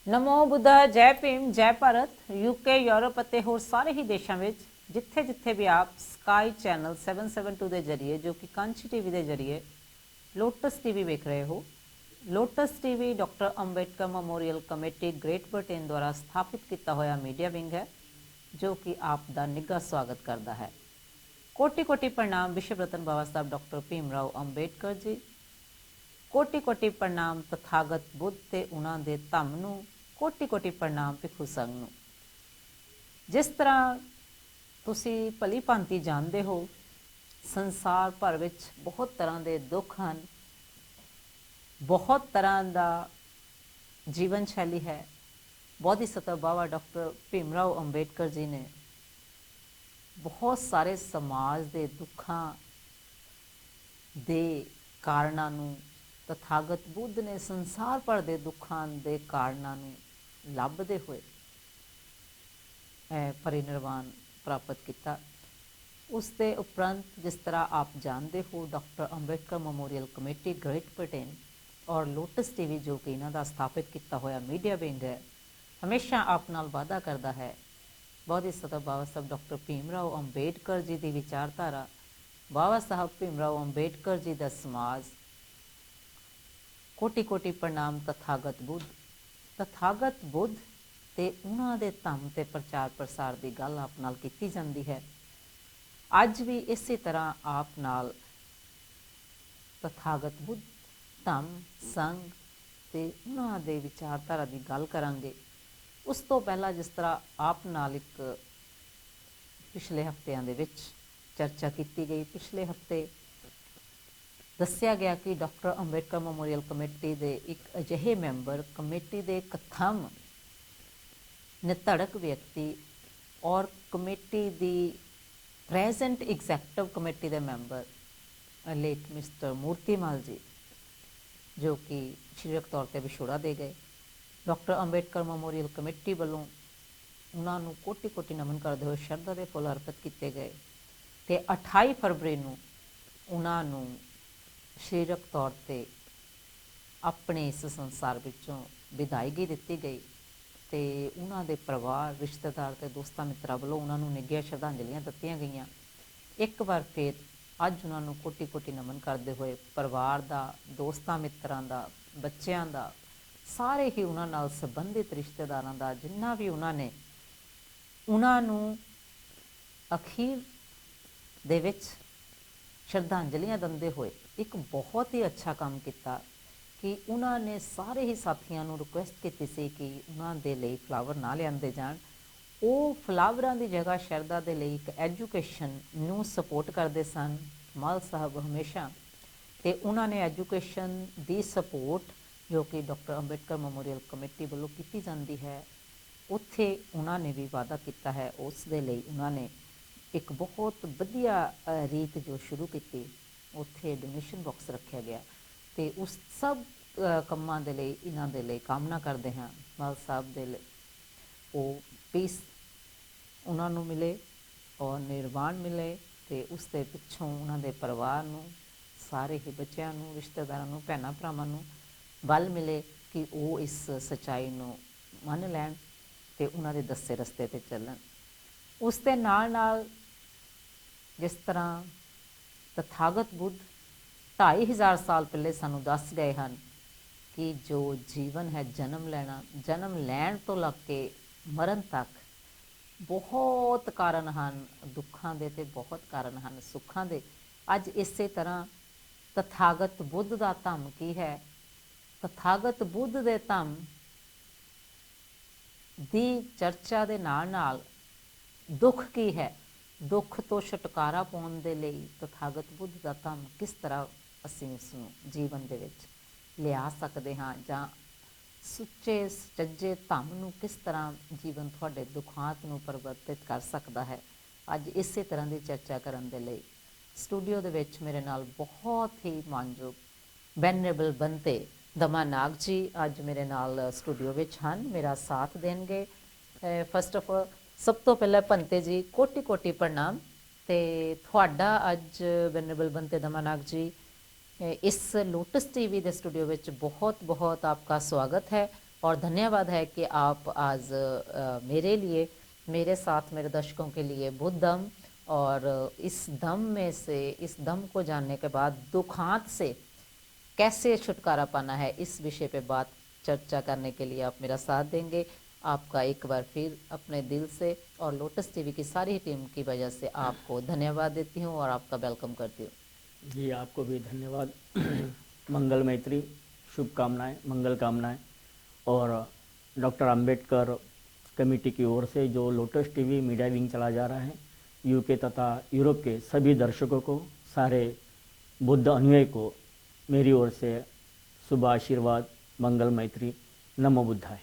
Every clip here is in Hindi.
ਨਮੋ ਬੁੱਧਾ, ਜੈ ਭੀਮ, ਜੈ ਭਾਰਤ। ਯੂਕੇ, ਯੂਰਪ ਅਤੇ ਹੋਰ ਸਾਰੇ ਹੀ ਦੇਸ਼ਾਂ ਵਿੱਚ ਜਿੱਥੇ ਜਿੱਥੇ ਵੀ ਆਪ ਸਕਾਈ ਚੈਨਲ 772 ਦੇ ਜਰੀਏ ਜੋ ਕਿ ਕਾਂਚੀ ਟੀਵੀ ਦੇ ਜਰੀਏ ਲੋਟਸ ਟੀਵੀ ਵੇਖ ਰਹੇ ਹੋ। Lotus TV doctor Ambedkar memorial committee great Britain ਦੁਆਰਾ ਸਥਾਪਿਤ ਕੀਤਾ ਹੋਇਆ ਮੀਡੀਆ ਵਿੰਗ ਹੈ ਜੋ ਕਿ ਆਪ ਦਾ ਨਿੱਘਾ ਸਵਾਗਤ ਕਰਦਾ ਹੈ। ਕੋटि कोटि प्रणाम विश्व रतन बाबा साहब डॉक्टर भीमराव अंबेडकर जी। कोटि कोटि प्रणाम तथागत बुद्ध ते उन्हां दे धम्म नूं। कोटि कोटि प्रणाम भिखू संघ नूं। जिस तरह तुसी भली भांति जानते हो, संसार भर विच बहुत तरह के दुख हैं, बहुत तरह का जीवन शैली है। बोधिसत्व बाबा डॉक्टर भीमराव अंबेडकर जी ने बहुत सारे समाज के दुखों के कारणों नूं, तथागत बुद्ध ने संसार भर के दुखों के कारणों नूं लभदे हुए परिनिर्वाण प्राप्त किया। उसके उपरंत जिस तरह आप जानते हो, doctor Ambedkar memorial committee great Britain और लोटस टीवी जो कि इन्हां दा स्थापित किया होया मीडिया विंग है, हमेशा आप नाल वादा करता है। बोधिसत्व बाबा साहब डॉक्टर भीमराव अंबेडकर जी की विचारधारा, बाबा साहब भीमराव अंबेडकर जी का समाज। कोटि कोटि प्रणाम तथागत बुद्ध। तथागत बुद्ध ते उन्हां दे धम्म ते प्रचार प्रसार की गल आप नाल कीती जांदी है। अज भी इसी तरह आप नाल तथागत बुद्ध, धम्म, संघ ते उन्हां दे विचारधारा की गल करांगे। उस तो पहला जिस तरह आप नाल एक पिछले हफ्तियां दे विच चर्चा की गई, पिछले हफ्ते दस्या गया कि डॉक्टर अंबेडकर मैमोरीअल कमेटी के एक अजिहे मैंबर, कमेटी के कथम निधड़क व्यक्ति और कमेटी की प्रेजेंट एग्जैक्टिव कमेटी के मैंबर लेट मिस्टर मूर्तिमाल जी, जो कि सरीरक तौर पर विछोड़ा दे गए। डॉक्टर अंबेडकर मैमोरीअल कमेटी वालों उन्होंने कोटि कोटि नमन करते हुए शरधा के फुल अर्पित किए गए। तो 28 फरवरी को उन्होंने सरीरक तौर पर अपने इस संसार विचों विदायगी दी गई। तो उन्होंने परिवार, रिश्तेदार ते दोस्तां मित्रां वालों उन्होंने निघिया श्रद्धांजलियां दित्तियां गईयां। एक बार फिर अज उन्होंने कोटि कोटि नमन करते हुए परिवार का, दोस्तां मित्रां का, बच्चों का, सारे ही उन्हां नाल संबंधित रिश्तेदारां दा जिन्ना भी उन्होंने उन्होंने अखीर दे विच श्रद्धांजलियां दिंदे हुए एक बहुत ही अच्छा काम किया कि उन्होंने सारे ही साथियों को रिक्वेस्ट की सी कि उन्होंने लिए फ्लावर ना लियाते जान। वो फ्लावरां की जगह शरधा के लिए एक एजुकेशन नूं सपोर्ट करते सन माल साहब हमेशा। तो उन्होंने एजुकेशन की सपोर्ट जो कि डॉक्टर अंबेडकर मैमोरीअल कमेटी वालों की जाती है, उत्थे उन्होंने भी वादा किया है। उस दे लई उन्होंने एक बहुत वधिया रीत जो शुरू की, उत्थे डोनेशन बॉक्स रखा गया। तो उस सब कामां दे लई इन्हां दे लई कामना करते हैं माल साहब दे लई वो पीस उन्होंने मिले और निर्वाण मिले। तो उसके पिछों उन्होंने परिवार नूं, सारे ही बच्चों नूं, रिश्तेदारां नूं, भैणां भरावां नूं बल मिले कि वो इस सच्चाई नूं मन लैण ते उन्हां दे दस्से रस्ते ते चलन। उस दे नाल नाल जिस तरह तथागत बुद्ध 2500 साल पहले सानू दस गए हैं कि जो जीवन है जन्म लेना, जन्म लैण तो लग के मरण तक बहुत कारण हैं दुखों के, तो बहुत कारण हैं सुखों के। अज इस तरह तथागत बुद्ध का धम्म की है, तथागत बुद्ध के धम्म की चर्चा के नाल नाल दुख की है, दुख तो छुटकारा पाने के लिए तथागत बुद्ध का धम्म किस तरह असीं उसनूं जीवन दे विच लिया सकते हाँ, जां सुच्चे सच्चे धम्म नूं किस तरह जीवन तुहाडे दुखांत नूं परिवर्तित कर सकता है। अज इस तरह की चर्चा करने के लिए स्टूडियो दे विच मेरे नाल बहुत ही मानयोग वैनरेबल बनते दमा नाग जी अज मेरे नाल स्टूडियो विच हन, मेरा साथ देंगे। फस्ट ऑफ ऑल सब तो पहले भंते जी कोटि कोटि प्रणाम। तो थोड़ा अज वैनरेबल बनते दमा नाग जी इस लोटस टीवी के स्टूडियो में बहुत बहुत आपका स्वागत है। और धन्यवाद है कि आप आज मेरे लिए, मेरे साथ, मेरे दर्शकों के लिए बुद्ध धम्म और इस धम्म में से, इस धम्म को जानने के बाद दुखांत से कैसे छुटकारा पाना है, इस विषय पे बात चर्चा करने के लिए आप मेरा साथ देंगे। आपका एक बार फिर अपने दिल से और लोटस टीवी की सारी टीम की वजह से आपको धन्यवाद देती हूँ और आपका वेलकम करती हूँ। जी, आपको भी धन्यवाद। मंगल मैत्री, शुभकामनाएं, मंगल कामनाएं। और डॉक्टर अंबेडकर कमेटी की ओर से जो लोटस टीवी मीडिया विंग चला जा रहा है, यूके तथा यूरोप के सभी दर्शकों को, सारे बुद्ध अनुयायी को मेरी ओर से शुभ आशीर्वाद, मंगल मैत्री, नमो बुद्धाय।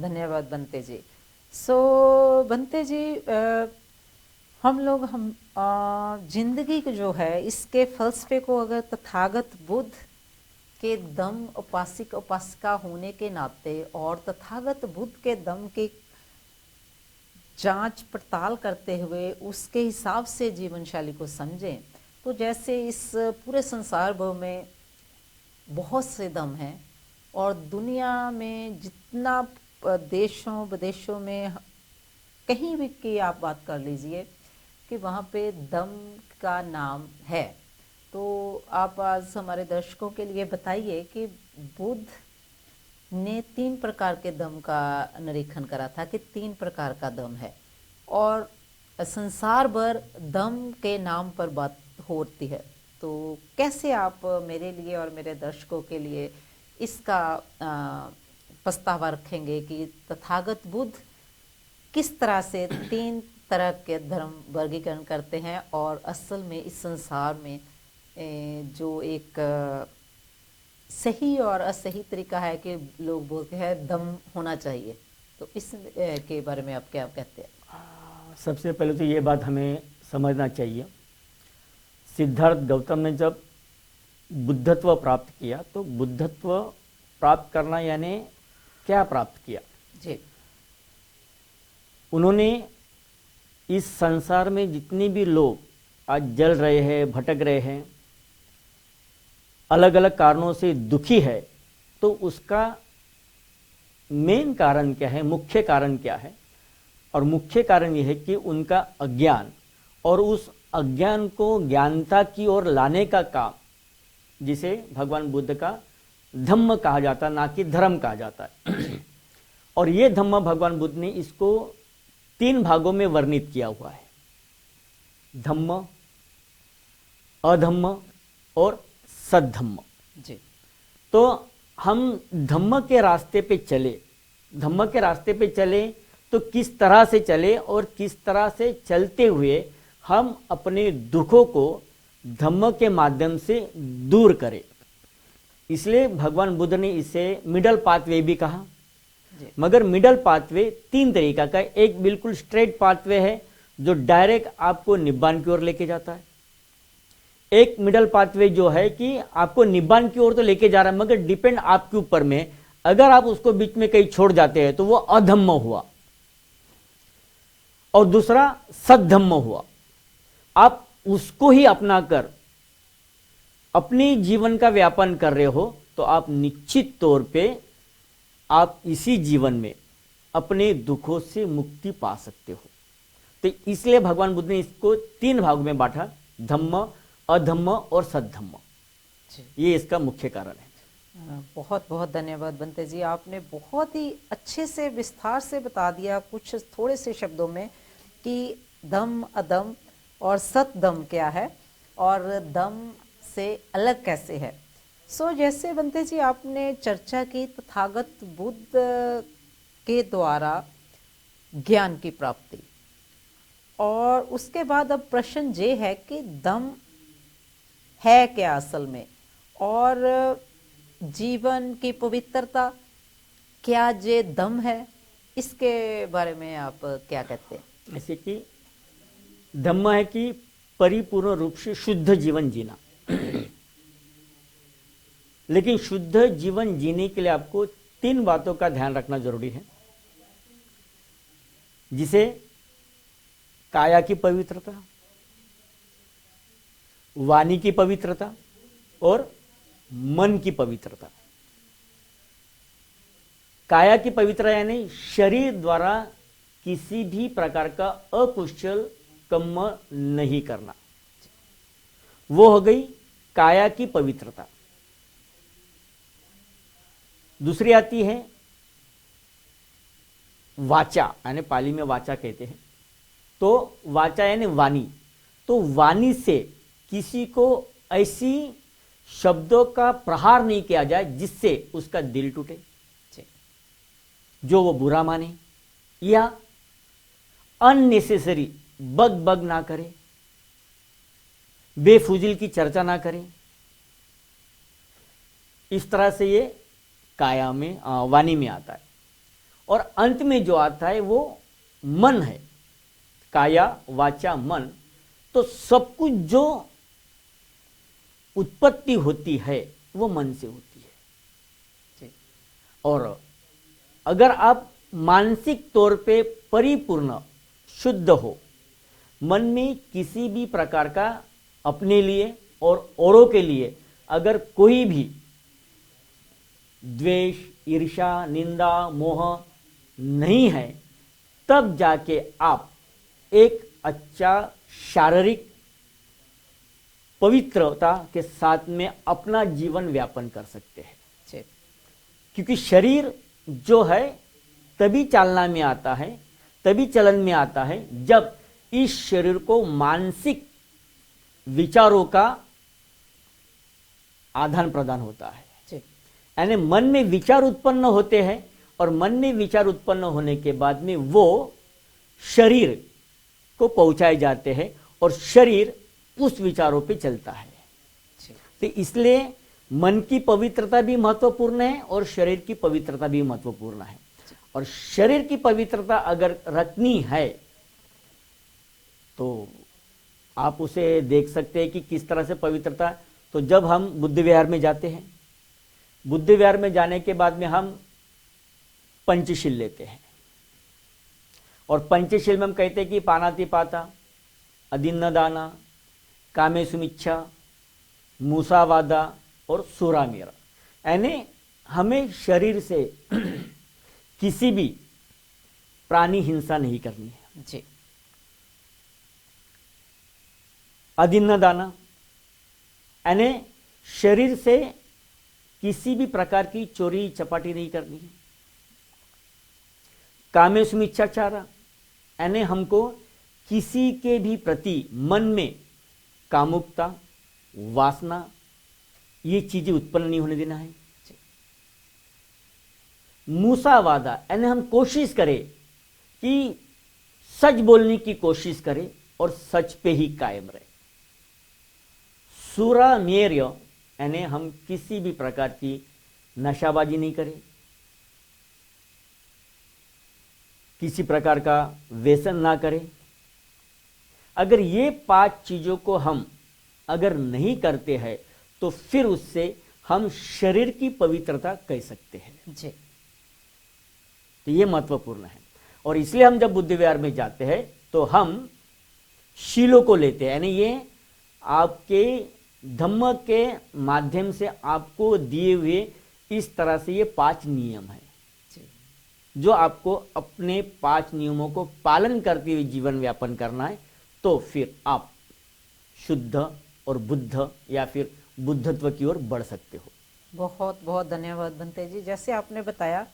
धन्यवाद बनते जी। बनते जी, हम जिंदगी को जो है, इसके फलसफे को अगर तथागत बुद्ध के धम्म उपासिक उपासिका होने के नाते और तथागत बुद्ध के धम्म की जांच पड़ताल करते हुए उसके हिसाब से जीवन शैली को समझें, तो जैसे इस पूरे संसार भर में बहुत से धम्म हैं और दुनिया में जितना देशों विदेशों में कहीं भी की आप बात कर लीजिए कि वहाँ पे धम्म का नाम है। तो आप आज हमारे दर्शकों के लिए बताइए कि बुद्ध ने 3 प्रकार के धम्म का निरीक्षण करा था कि 3 प्रकार का धम्म है और संसार भर धम्म के नाम पर बात होती है। तो कैसे आप मेरे लिए और मेरे दर्शकों के लिए इसका पछतावा रखेंगे कि तथागत बुद्ध किस तरह से 3 तरह के धर्म वर्गीकरण करते हैं और असल में इस संसार में जो एक सही और असही तरीका है कि लोग बोलते हैं धम्म होना चाहिए, तो इस के बारे में आप क्या कहते हैं? सबसे पहले तो ये बात हमें समझना चाहिए, सिद्धार्थ गौतम ने जब बुद्धत्व प्राप्त किया तो बुद्धत्व प्राप्त करना यानी क्या प्राप्त किया जी। उन्होंने इस संसार में जितने भी लोग आज जल रहे हैं, भटक रहे हैं, अलग अलग कारणों से दुखी है, तो उसका मेन कारण क्या है, मुख्य कारण क्या है? और मुख्य कारण यह है कि उनका अज्ञान, और उस अज्ञान को ज्ञानता की ओर लाने का काम, जिसे भगवान बुद्ध का धम्म कहा जाता, ना कि धर्म कहा जाता है। और ये धम्म भगवान बुद्ध ने इसको 3 भागों में वर्णित किया हुआ है, धम्म, अधम्म और सद्धम्म जी। तो हम धम्म के रास्ते पे चले, धम्म के रास्ते पे चले तो किस तरह से चले और किस तरह से चलते हुए हम अपने दुखों को धम्म के माध्यम से दूर करें। इसलिए भगवान बुद्ध ने इसे मिडल पाथवे भी कहा। मगर मिडल पाथवे 3 तरीका का, एक बिल्कुल स्ट्रेट पाथवे है जो डायरेक्ट आपको निब्बान की ओर लेके जाता है, एक मिडल पाथवे जो है कि आपको निब्बान की ओर तो लेके जा रहा है मगर डिपेंड आपके ऊपर में, अगर आप उसको बीच में कहीं छोड़ जाते हैं तो वो अधम्म हुआ, और दूसरा सद्धम्म हुआ। आप उसको ही अपनाकर अपने जीवन का व्यापन कर रहे हो तो आप निश्चित तौर पे आप इसी जीवन में अपने दुखों से मुक्ति पा सकते हो। तो इसलिए भगवान बुद्ध ने इसको 3 भागों में बांटा, धम्म, अधम्म और सद्धम्म। ये इसका मुख्य कारण है। बहुत बहुत धन्यवाद बनते जी, आपने बहुत ही अच्छे से विस्तार से बता दिया कुछ थोड़े से शब्दों में कि धम्म, अधम्म और सद्धम्म क्या है और धम्म से अलग कैसे है। जैसे बनते जी आपने चर्चा की तथागत बुद्ध के द्वारा ज्ञान की प्राप्ति, और उसके बाद अब प्रश्न ये है कि धम्म है क्या असल में, और जीवन की पवित्रता क्या ये धम्म है, इसके बारे में आप क्या कहते हैं? ऐसे कि धम्म है कि परिपूर्ण रूप से शुद्ध जीवन जीना, लेकिन शुद्ध जीवन जीने के लिए आपको 3 बातों का ध्यान रखना जरूरी है, जिसे काया की पवित्रता, वाणी की पवित्रता और मन की पवित्रता। काया की पवित्रता यानी शरीर द्वारा किसी भी प्रकार का अकुशल कर्म नहीं करना, वो हो गई काया की पवित्रता। दूसरी आती है वाचा, यानी पाली में वाचा कहते हैं, तो वाचा यानी वाणी। तो वाणी से किसी को ऐसी शब्दों का प्रहार नहीं किया जाए जिससे उसका दिल टूटे, जो वो बुरा माने, या अननेसेसरी बग बग ना करे, बेफुजिल की चर्चा ना करे। इस तरह से ये काया में वाणी में आता है। और अंत में जो आता है वो मन है, काया वाचा मन। तो सब कुछ जो उत्पत्ति होती है वो मन से होती है। और अगर आप मानसिक तौर पे परिपूर्ण शुद्ध हो, मन में किसी भी प्रकार का अपने लिए और औरों के लिए अगर कोई भी द्वेष, ईर्ष्या, निंदा, मोह नहीं है, तब जाके आप एक अच्छा शारीरिक पवित्रता के साथ में अपना जीवन व्यापन कर सकते हैं। क्योंकि शरीर जो है तभी चालना में आता है, तभी चलन में आता है जब इस शरीर को मानसिक विचारों का आदान प्रदान होता है। यानी मन में विचार उत्पन्न होते हैं और मन में विचार उत्पन्न होने के बाद में वो शरीर को पहुंचाए जाते हैं और शरीर उस विचारों पे चलता है। तो इसलिए मन की पवित्रता भी महत्वपूर्ण है और शरीर की पवित्रता भी महत्वपूर्ण है। और शरीर की पवित्रता अगर रखनी है तो आप उसे देख सकते हैं कि किस तरह से पवित्रता। तो जब हम बुद्ध विहार में जाते हैं, बुद्ध विहार में जाने के बाद में हम पंचशील लेते हैं और पंचशील में हम कहते हैं कि पानातिपाता, अदिन्न दाना, कामेसुमिच्छा, मूसावादा और सुरामेरा। यानी हमें शरीर से किसी भी प्राणी हिंसा नहीं करनी है जी। अदिन्न दाना यानी शरीर से किसी भी प्रकार की चोरी चपाटी नहीं करनी है। कामेसुमिच्छाचारा यानी हमको किसी के भी प्रति मन में कामुकता, वासना, ये चीजें उत्पन्न नहीं होने देना है। मूसावादा यानी हम कोशिश करें कि सच बोलने की कोशिश करें और सच पे ही कायम रहे। सुरामेर्य यानी हम किसी भी प्रकार की नशाबाजी नहीं करें, किसी प्रकार का व्यसन ना करें। अगर ये 5 चीजों को हम अगर नहीं करते हैं तो फिर उससे हम शरीर की पवित्रता कह सकते हैं जी। तो ये महत्वपूर्ण है। और इसलिए हम जब बुद्ध विहार में जाते हैं तो हम शीलों को लेते हैं, यानी ये आपके धम्म के माध्यम से आपको दिए हुए इस तरह से ये 5 नियम है जो आपको अपने 5 नियमों को पालन करते हुए जीवन व्यापन करना है। तो फिर आप शुद्ध और बुद्ध या फिर बुद्धत्व की ओर बढ़ सकते हो। बहुत बहुत धन्यवाद बनते जी। जैसे आपने बताया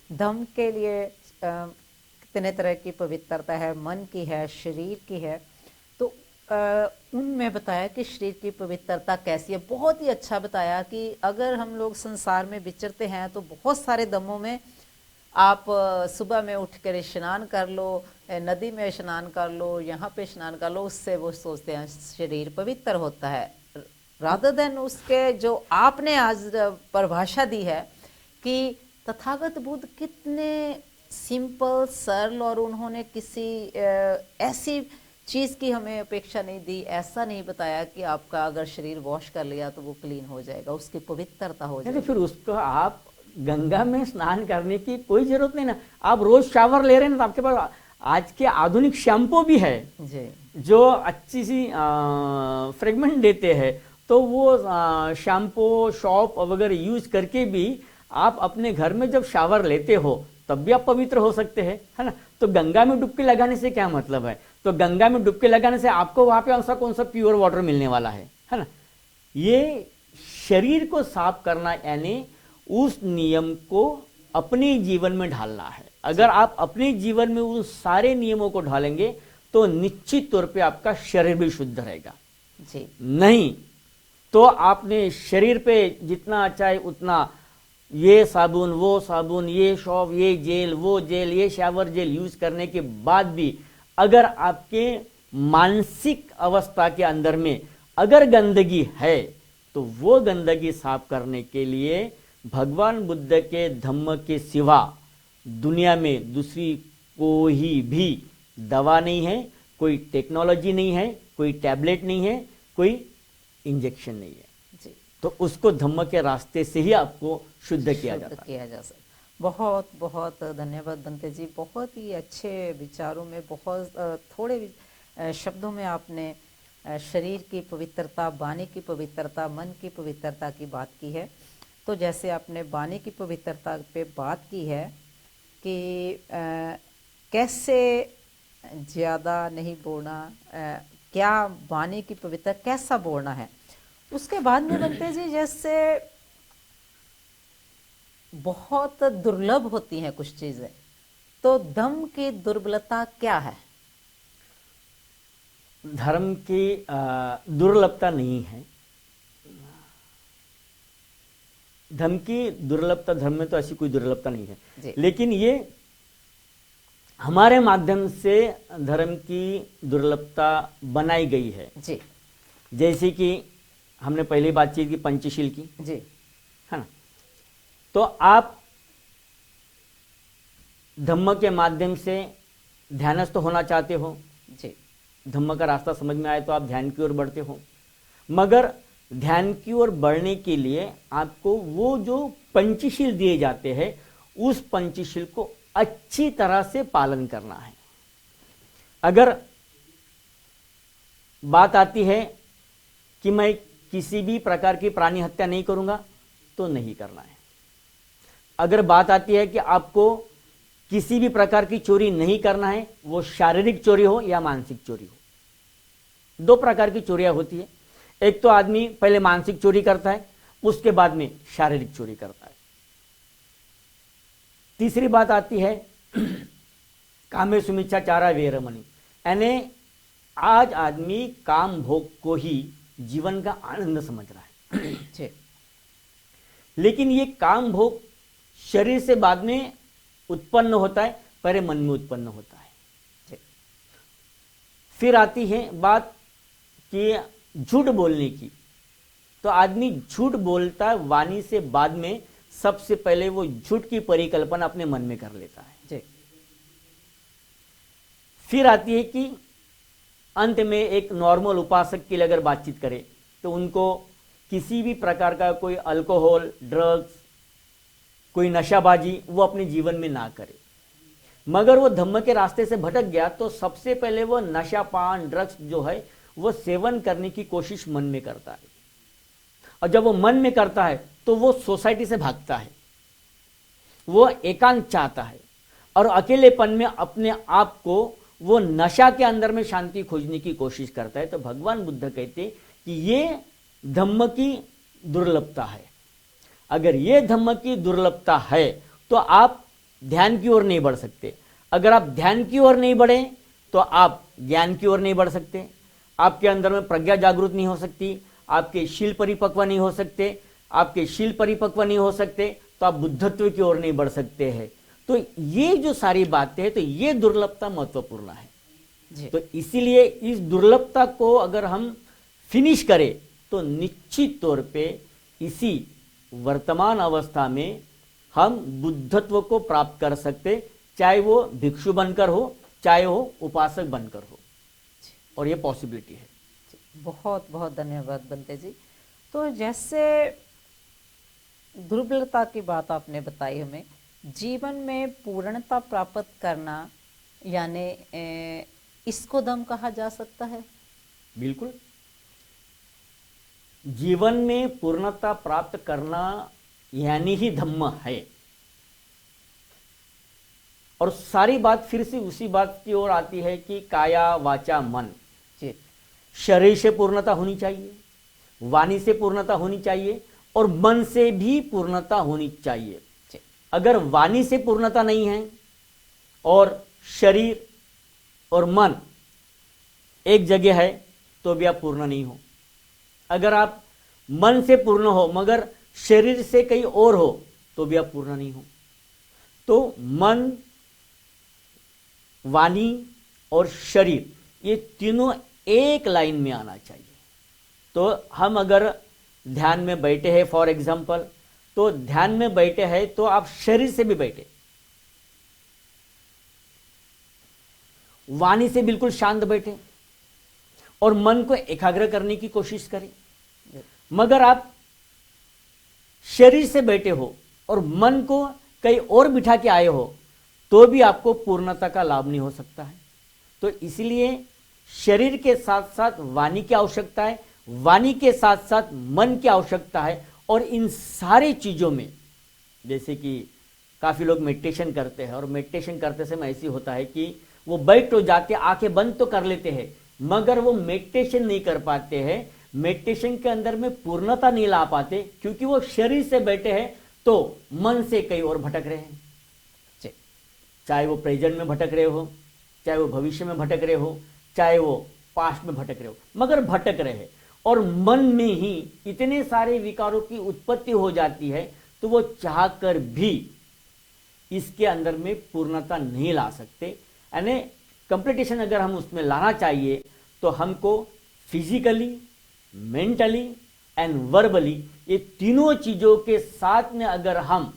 धम्म के लिए कितने तरह की पवित्रता है, मन की है, शरीर की है, तो उनमें बताया कि शरीर की पवित्रता कैसी है। बहुत ही अच्छा बताया कि अगर हम लोग संसार में विचरते हैं तो बहुत सारे धम्मों में आप सुबह में उठ कर स्नान कर लो, नदी में स्नान कर लो, यहाँ पे स्नान कर लो, उससे वो सोचते हैं शरीर पवित्र होता है। रादर देन उसके जो आपने आज परिभाषा दी है कि तथागत बुद्ध कितने सिंपल सरल, और उन्होंने किसी ऐसी चीज़ की हमें अपेक्षा नहीं दी, ऐसा नहीं बताया कि आपका अगर शरीर वॉश कर लिया तो वो क्लीन हो जाएगा, उसकी पवित्रता हो जाएगी। फिर उसको आप गंगा में स्नान करने की कोई जरूरत नहीं ना। आप रोज शावर ले रहे हैं ना, तो आपके पास आज के आधुनिक शैम्पू भी है जी, जो अच्छी सी फ्रेगमेंट देते हैं। तो वो शैम्पू शॉप वगैरह यूज करके भी आप अपने घर में जब शावर लेते हो तब भी आप पवित्र हो सकते हैं, है ना। तो गंगा में डुबकी लगाने से क्या मतलब है? तो गंगा में डुबकी लगाने से आपको वहां पे ऐसा कौन सा प्योर वाटर मिलने वाला है ना। ये शरीर को साफ करना यानी उस नियम को अपने जीवन में ढालना है। अगर आप अपने जीवन में उन सारे नियमों को ढालेंगे तो निश्चित तौर पे आपका शरीर भी शुद्ध रहेगा जी। नहीं तो आपने शरीर पे जितना चाहे उतना ये साबुन वो साबुन, ये शॉप, ये जेल, वो जेल, ये शावर जेल यूज करने के बाद भी अगर आपके मानसिक अवस्था के अंदर में अगर गंदगी है तो वो गंदगी साफ करने के लिए भगवान बुद्ध के धम्म के सिवा दुनिया में दूसरी कोई भी दवा नहीं है, कोई टेक्नोलॉजी नहीं है, कोई टैबलेट नहीं है, कोई इंजेक्शन नहीं है जी। तो उसको धम्म के रास्ते से ही आपको शुद्ध किया जाता है। बहुत बहुत धन्यवाद बंते जी, बहुत ही अच्छे विचारों में, बहुत थोड़े शब्दों में आपने शरीर की पवित्रता, वाणी की पवित्रता, मन की पवित्रता की बात की है। तो जैसे आपने वाणी की पवित्रता पे बात की है कि कैसे ज़्यादा नहीं बोलना, क्या वाणी की पवित्रता कैसा बोलना है, उसके बाद में बनते जी जैसे बहुत दुर्लभ होती हैं कुछ चीज़ें, तो धम्म की दुर्बलता क्या है? धर्म की दुर्लभता नहीं है। धर्म की दुर्लभता, धर्म में तो ऐसी कोई दुर्लभता नहीं है, लेकिन ये हमारे माध्यम से धर्म की दुर्लभता बनाई गई है जी। जैसे कि हमने पहले बातचीत की पंचशील की जी, है ना। तो आप धम्म के माध्यम से ध्यानस्थ होना चाहते हो जी। धम्म का रास्ता समझ में आए तो आप ध्यान की ओर बढ़ते हो, मगर ध्यान की ओर बढ़ने के लिए आपको वो जो पंचशील दिए जाते हैं उस पंचशील को अच्छी तरह से पालन करना है। अगर बात आती है कि मैं किसी भी प्रकार की प्राणी हत्या नहीं करूंगा तो नहीं करना है। अगर बात आती है कि आपको किसी भी प्रकार की चोरी नहीं करना है, वो शारीरिक चोरी हो या मानसिक चोरी हो, दो प्रकार की चोरियां होती है। एक तो आदमी पहले मानसिक चोरी करता है, उसके बाद में शारीरिक चोरी करता है। तीसरी बात आती है कामे सुमिच्छाचारा वेरमणि, यानी आज आदमी काम भोग को ही जीवन का आनंद समझ रहा है लेकिन ये काम भोग शरीर से बाद में उत्पन्न होता है, पहले मन में उत्पन्न होता है। फिर आती है बात कि झूठ बोलने की, तो आदमी झूठ बोलता है वाणी से बाद में, सबसे पहले वो झूठ की परिकल्पना अपने मन में कर लेता है। फिर आती है कि अंत में एक नॉर्मल उपासक के लिए अगर बातचीत करें तो उनको किसी भी प्रकार का कोई अल्कोहल, ड्रग्स, कोई नशाबाजी वो अपने जीवन में ना करे। मगर वो धम्म के रास्ते से भटक गया तो सबसे पहले वो नशा, पान, ड्रग्स जो है वो सेवन करने की कोशिश मन में करता है, और जब वो मन में करता है तो वो सोसाइटी से भागता है, वो एकांत चाहता है और अकेलेपन में अपने आप को वो नशा के अंदर में शांति खोजने की कोशिश करता है। तो भगवान बुद्ध कहते कि ये धम्म की दुर्लभता है। अगर ये धम्म की दुर्लभता है तो आप ध्यान की ओर नहीं बढ़ सकते। अगर आप ध्यान की ओर नहीं बढ़े तो आप ज्ञान की ओर नहीं बढ़ सकते, आपके अंदर में प्रज्ञा जागृत नहीं हो सकती, आपके शील परिपक्व नहीं हो सकते, आपके शील परिपक्व नहीं हो सकते तो आप बुद्धत्व की ओर नहीं बढ़ सकते हैं। तो ये जो सारी बातें हैं, तो ये दुर्लभता महत्वपूर्ण है। तो इसीलिए इस दुर्लभता को अगर हम फिनिश करें तो निश्चित तौर पे इसी वर्तमान अवस्था में हम बुद्धत्व को प्राप्त कर सकते, चाहे वो भिक्षु बनकर हो, चाहे वो उपासक बनकर हो, और ये पॉसिबिलिटी है। बहुत बहुत धन्यवाद बंते जी। तो जैसे दुर्बलता की बात आपने बताई हमें, जीवन में पूर्णता प्राप्त करना यानी इसको दम कहा जा सकता है? बिल्कुल, जीवन में पूर्णता प्राप्त करना यानी ही धम्म है। और सारी बात फिर से उसी बात की ओर आती है कि काया वाचा मन, जी शरीर से पूर्णता होनी चाहिए, वाणी से पूर्णता होनी चाहिए और मन से भी पूर्णता होनी चाहिए। जी अगर वाणी से पूर्णता नहीं है और शरीर और मन एक जगह है तो भी आप पूर्ण नहीं हो। अगर आप मन से पूर्ण हो मगर शरीर से कहीं और हो तो भी आप पूर्ण नहीं हो। तो मन, वाणी और शरीर ये तीनों एक लाइन में आना चाहिए। तो हम अगर ध्यान में बैठे हैं फॉर एग्जाम्पल, तो ध्यान में बैठे हैं तो आप शरीर से भी बैठे, वाणी से बिल्कुल शांत बैठे और मन को एकाग्र करने की कोशिश करें। मगर आप शरीर से बैठे हो और मन को कहीं और बिठा के आए हो तो भी आपको पूर्णता का लाभ नहीं हो सकता है। तो इसलिए शरीर के साथ साथ वाणी की आवश्यकता है, वाणी के साथ साथ मन की आवश्यकता है। और इन सारी चीजों में, जैसे कि काफी लोग मेडिटेशन करते हैं और मेडिटेशन करते समय ऐसी होता है कि वो बैठ तो जाते, आंखें बंद तो कर लेते हैं मगर वो मेडिटेशन नहीं कर पाते हैं, मेडिटेशन के अंदर में पूर्णता नहीं ला पाते क्योंकि वो शरीर से बैठे हैं तो मन से कहीं और भटक रहे हैं। चाहे वो प्रेजेंट में भटक रहे हो, चाहे वो भविष्य में भटक रहे हो, चाहे वो पास्ट में भटक रहे हो, मगर भटक रहे हैं। और मन में ही इतने सारे विकारों की उत्पत्ति हो जाती है तो वो चाहकर भी इसके अंदर में पूर्णता नहीं ला सकते। यानी कंप्लीटेशन अगर हम उसमें लाना चाहिए तो हमको फिजिकली, मेंटली एंड वर्बली ये तीनों चीजों के साथ में अगर हम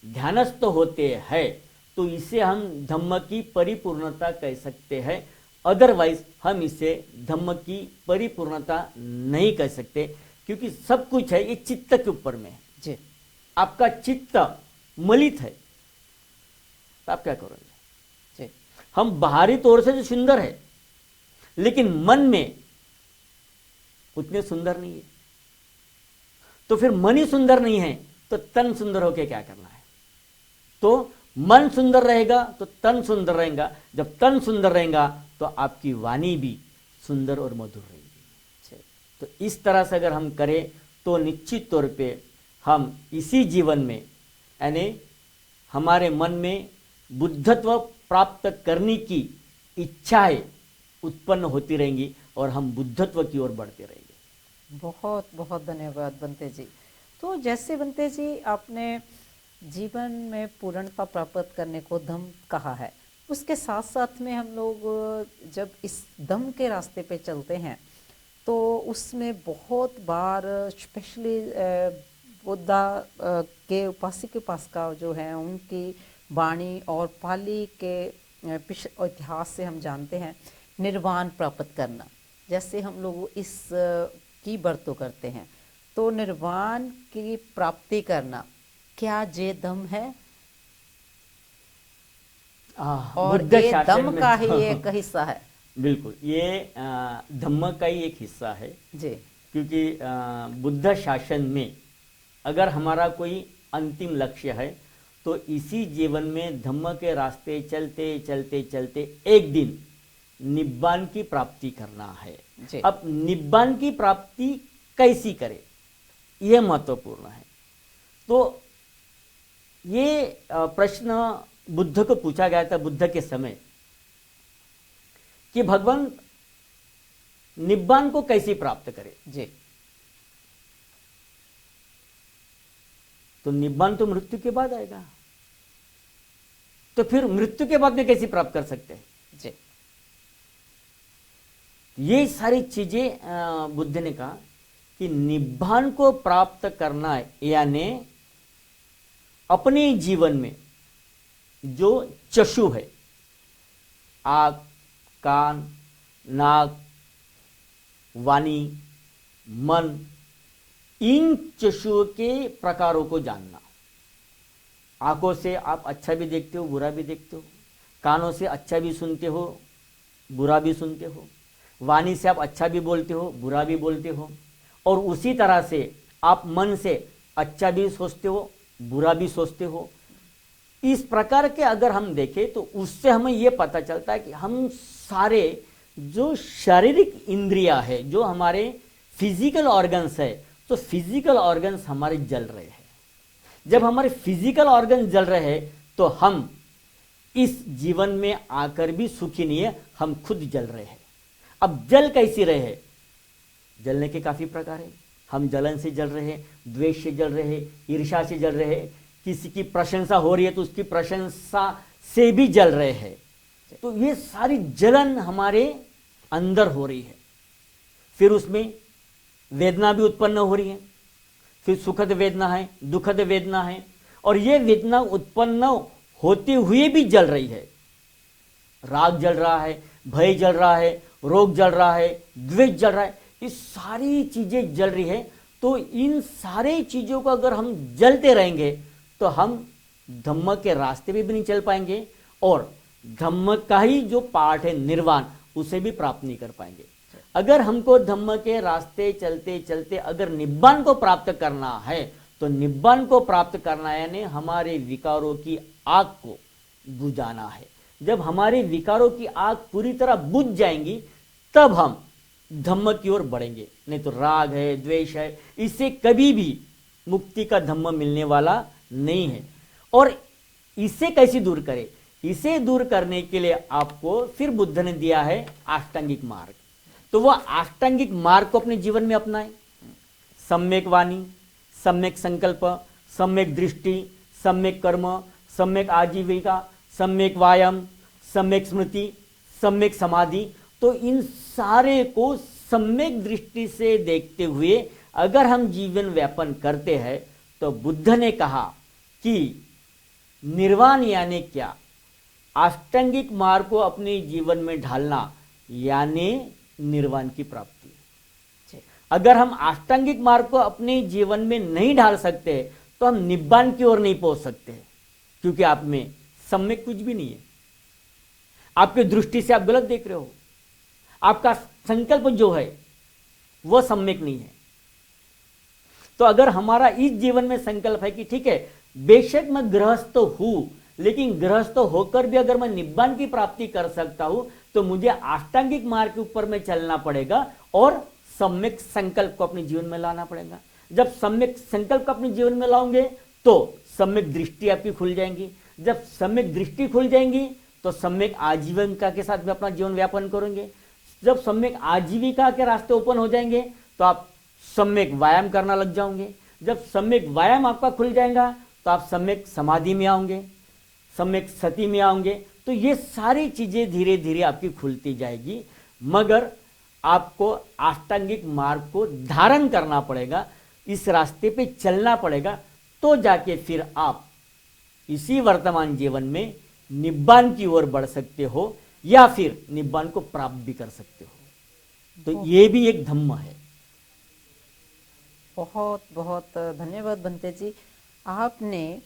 ध्यानस्थ होते हैं तो इसे हम धम्म की परिपूर्णता कह सकते हैं। अदरवाइज हम इसे धम्म की परिपूर्णता नहीं कह सकते क्योंकि सब कुछ है ये चित्त के ऊपर में है। जी आपका चित्त मलित है तो आप क्या करोगे? जी हम बाहरी तौर से जो सुंदर है लेकिन मन में उतने सुंदर नहीं है। तो फिर मन ही सुंदर नहीं है तो तन सुंदर होके क्या करना है? तो मन सुंदर रहेगा तो तन सुंदर रहेगा, जब तन सुंदर रहेगा तो आपकी वाणी भी सुंदर और मधुर रहेगी। तो इस तरह से अगर हम करें तो निश्चित तौर पे हम इसी जीवन में यानी हमारे मन में बुद्धत्व प्राप्त करने की इच्छाएं उत्पन्न होती रहेंगी और हम बुद्धत्व की ओर बढ़ते रहेंगे। बहुत बहुत धन्यवाद बनते जी। तो जैसे बनते जी आपने जीवन में पूर्णता प्राप्त करने को धम्म कहा है, उसके साथ साथ में हम लोग जब इस धम्म के रास्ते पे चलते हैं तो उसमें बहुत बार स्पेशली बुद्धा के उपासक उपासिका जो हैं उनकी वाणी और पाली के इतिहास से हम जानते हैं निर्वाण प्राप्त करना। जैसे हम लोग इस की बरतों करते हैं तो निर्वाण की प्राप्ति करना क्या जे धम्म है? और बुद्ध ये शासन धम्म में का ही एक हिस्सा है। बिल्कुल, ये धम्म का ही एक हिस्सा है जी क्योंकि बुद्ध शासन में अगर हमारा कोई अंतिम लक्ष्य है तो इसी जीवन में धम्म के रास्ते चलते चलते चलते एक दिन निब्बान की प्राप्ति करना है। जी। अब निब्बान की प्राप्ति कैसी करे यह महत्वपूर्ण है। तो ये प्रश्न बुद्ध को पूछा गया था बुद्ध के समय कि भगवान निब्बान को कैसे प्राप्त करे। जी तो निब्बान तो मृत्यु के बाद आएगा, तो फिर मृत्यु के बाद में कैसे प्राप्त कर सकते हैं? जी ये सारी चीजें बुद्ध ने कहा कि निब्बान को प्राप्त करना है यानी अपने जीवन में जो चक्षु है, आंख, कान, नाक, वाणी, मन, इन चक्षुओं के प्रकारों को जानना। आंखों से आप अच्छा भी देखते हो, बुरा भी देखते हो। कानों से अच्छा भी सुनते हो, बुरा भी सुनते हो। वाणी से आप अच्छा भी बोलते हो, बुरा भी बोलते हो। और उसी तरह से आप मन से अच्छा भी सोचते हो, बुरा भी सोचते हो। इस प्रकार के अगर हम देखें तो उससे हमें यह पता चलता है कि हम सारे जो शारीरिक इंद्रियां है, जो हमारे फिजिकल ऑर्गन्स है, तो फिजिकल ऑर्गन्स हमारे जल रहे हैं। जब हमारे फिजिकल ऑर्गन जल रहे हैं तो हम इस जीवन में आकर भी सुखी नहीं है, हम खुद जल रहे हैं। अब जल कैसी रहे हैं? जलने के काफी प्रकार है। हम जलन से जल रहे हैं, द्वेष से जल रहे हैं, ईर्ष्या से जल रहे हैं, किसी की प्रशंसा हो रही है तो उसकी प्रशंसा से भी जल रहे हैं। तो ये सारी जलन हमारे अंदर हो रही है। फिर उसमें वेदना भी उत्पन्न हो रही है, फिर सुखद वेदना है, दुखद वेदना है, और ये वेदना उत्पन्न होते हुए भी जल रही है। राग जल रहा है, भय जल रहा है, रोग जल रहा है, द्वेष जल रहा है, ये सारी चीजें जल रही है। तो इन सारे चीजों को अगर हम जलते रहेंगे तो हम धम्म के रास्ते भी नहीं चल पाएंगे, और धम्म का ही जो पार्ट है निर्वाण, उसे भी प्राप्त नहीं कर पाएंगे। अगर हमको धम्म के रास्ते चलते चलते अगर निब्बान को प्राप्त करना है, तो निब्बान को प्राप्त करना है यानी हमारे विकारों की आग को बुझाना है। जब हमारे विकारों की आग पूरी तरह बुझ जाएंगी तब हम धम्म की ओर बढ़ेंगे। नहीं तो राग है, द्वेष है, इससे कभी भी मुक्ति का धम्म मिलने वाला नहीं है। और इसे कैसे दूर करें? इसे दूर करने के लिए आपको फिर बुद्ध ने दिया है अष्टांगिक मार्ग। तो वह अष्टांगिक मार्ग को अपने जीवन में अपनाएं। सम्यक वाणी, सम्यक संकल्प, सम्यक दृष्टि, सम्यक कर्म, सम्यक आजीविका, सम्यक व्यायाम, सम्यक स्मृति, सम्यक समाधि। तो इन सारे को सम्यक दृष्टि से देखते हुए अगर हम जीवन व्यापन करते हैं तो बुद्ध ने कहा कि निर्वाण यानी क्या? अष्टांगिक मार्ग को अपने जीवन में ढालना यानी निर्वाण की प्राप्ति। अगर हम अष्टांगिक मार्ग को अपने जीवन में नहीं ढाल सकते तो हम निब्बान की ओर नहीं पहुंच सकते, क्योंकि आप में सम्यक कुछ भी नहीं है। आपकी दृष्टि से आप गलत देख रहे हो, आपका संकल्प जो है वह सम्यक नहीं है। तो अगर हमारा इस जीवन में संकल्प है कि ठीक है, बेशक मैं गृहस्थ हूं, लेकिन गृहस्थ होकर भी अगर मैं निब्बान की प्राप्ति कर सकता हूं तो मुझे अष्टांगिक मार्ग के ऊपर में चलना पड़ेगा और सम्यक संकल्प को अपने जीवन में लाना पड़ेगा। जब सम्यक संकल्प को अपने जीवन में लाओगे तो सम्यक दृष्टि आपकी खुल जाएंगी। जब सम्यक दृष्टि खुल जाएंगी तो सम्यक आजीविका के साथ भी अपना जीवन व्यापन करेंगे। जब सम्यक आजीविका के रास्ते ओपन हो जाएंगे तो आप सम्यक व्यायाम करना लग जाओगे। जब सम्यक व्यायाम आपका खुल जाएगा तो आप सम्यक समाधि में आओगे, सम्यक सती में आओगे। तो ये सारी चीजें धीरे धीरे आपकी खुलती जाएगी, मगर आपको अष्टांगिक मार्ग को धारण करना पड़ेगा, इस रास्ते पे चलना पड़ेगा, तो जाके फिर आप इसी वर्तमान जीवन में निब्बान की ओर बढ़ सकते हो या फिर निब्बान को प्राप्त भी कर सकते हो। तो ये भी एक धम्म है। बहुत बहुत धन्यवाद बंते जी, आपने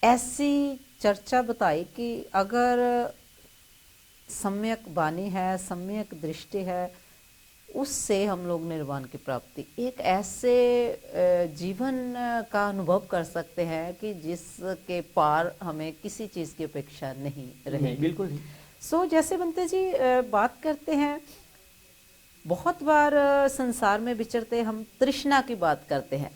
ऐसी चर्चा बताई कि अगर सम्यक वाणी है, सम्यक दृष्टि है, उससे हम लोग निर्वाण की प्राप्ति, एक ऐसे जीवन का अनुभव कर सकते हैं कि जिसके पार हमें किसी चीज़ की अपेक्षा नहीं रहेगी। बिल्कुल नहीं। सो जैसे बंते जी बात करते हैं, बहुत बार संसार में विचरते हम तृष्णा की बात करते हैं।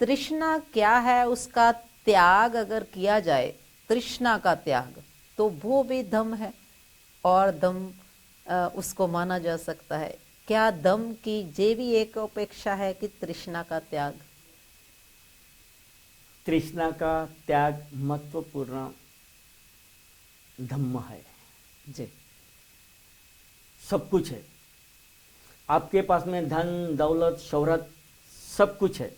तृष्णा क्या है? उसका त्याग अगर किया जाए, तृष्णा का त्याग, तो वो भी दम है, और दम उसको माना जा सकता है। क्या दम की ये भी एक अपेक्षा है कि तृष्णा का त्याग? तृष्णा का त्याग महत्वपूर्ण धम्म है जी। सब कुछ है आपके पास में, धन दौलत शोहरत सब कुछ है,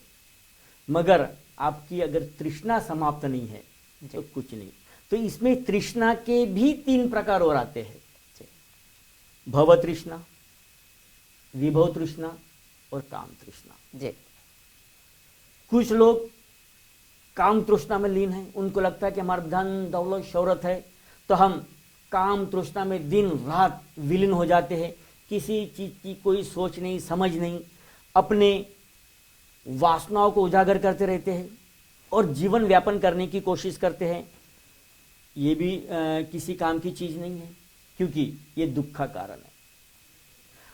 मगर आपकी अगर तृष्णा समाप्त नहीं है तो कुछ नहीं। तो इसमें तृष्णा के भी 3 प्रकार और आते हैं, भव तृष्णा, विभव तृष्णा और काम तृष्णा। जी। कुछ लोग काम तृष्णा में लीन हैं, उनको लगता है कि हमारा धन दौलत शोहरत है तो हम काम तृष्णा में दिन रात विलीन हो जाते हैं, किसी चीज की कोई सोच नहीं समझ नहीं, अपने वासनाओं को उजागर करते रहते हैं और जीवन व्यापन करने की कोशिश करते हैं, ये भी किसी काम की चीज नहीं है, क्योंकि ये दुख का कारण है।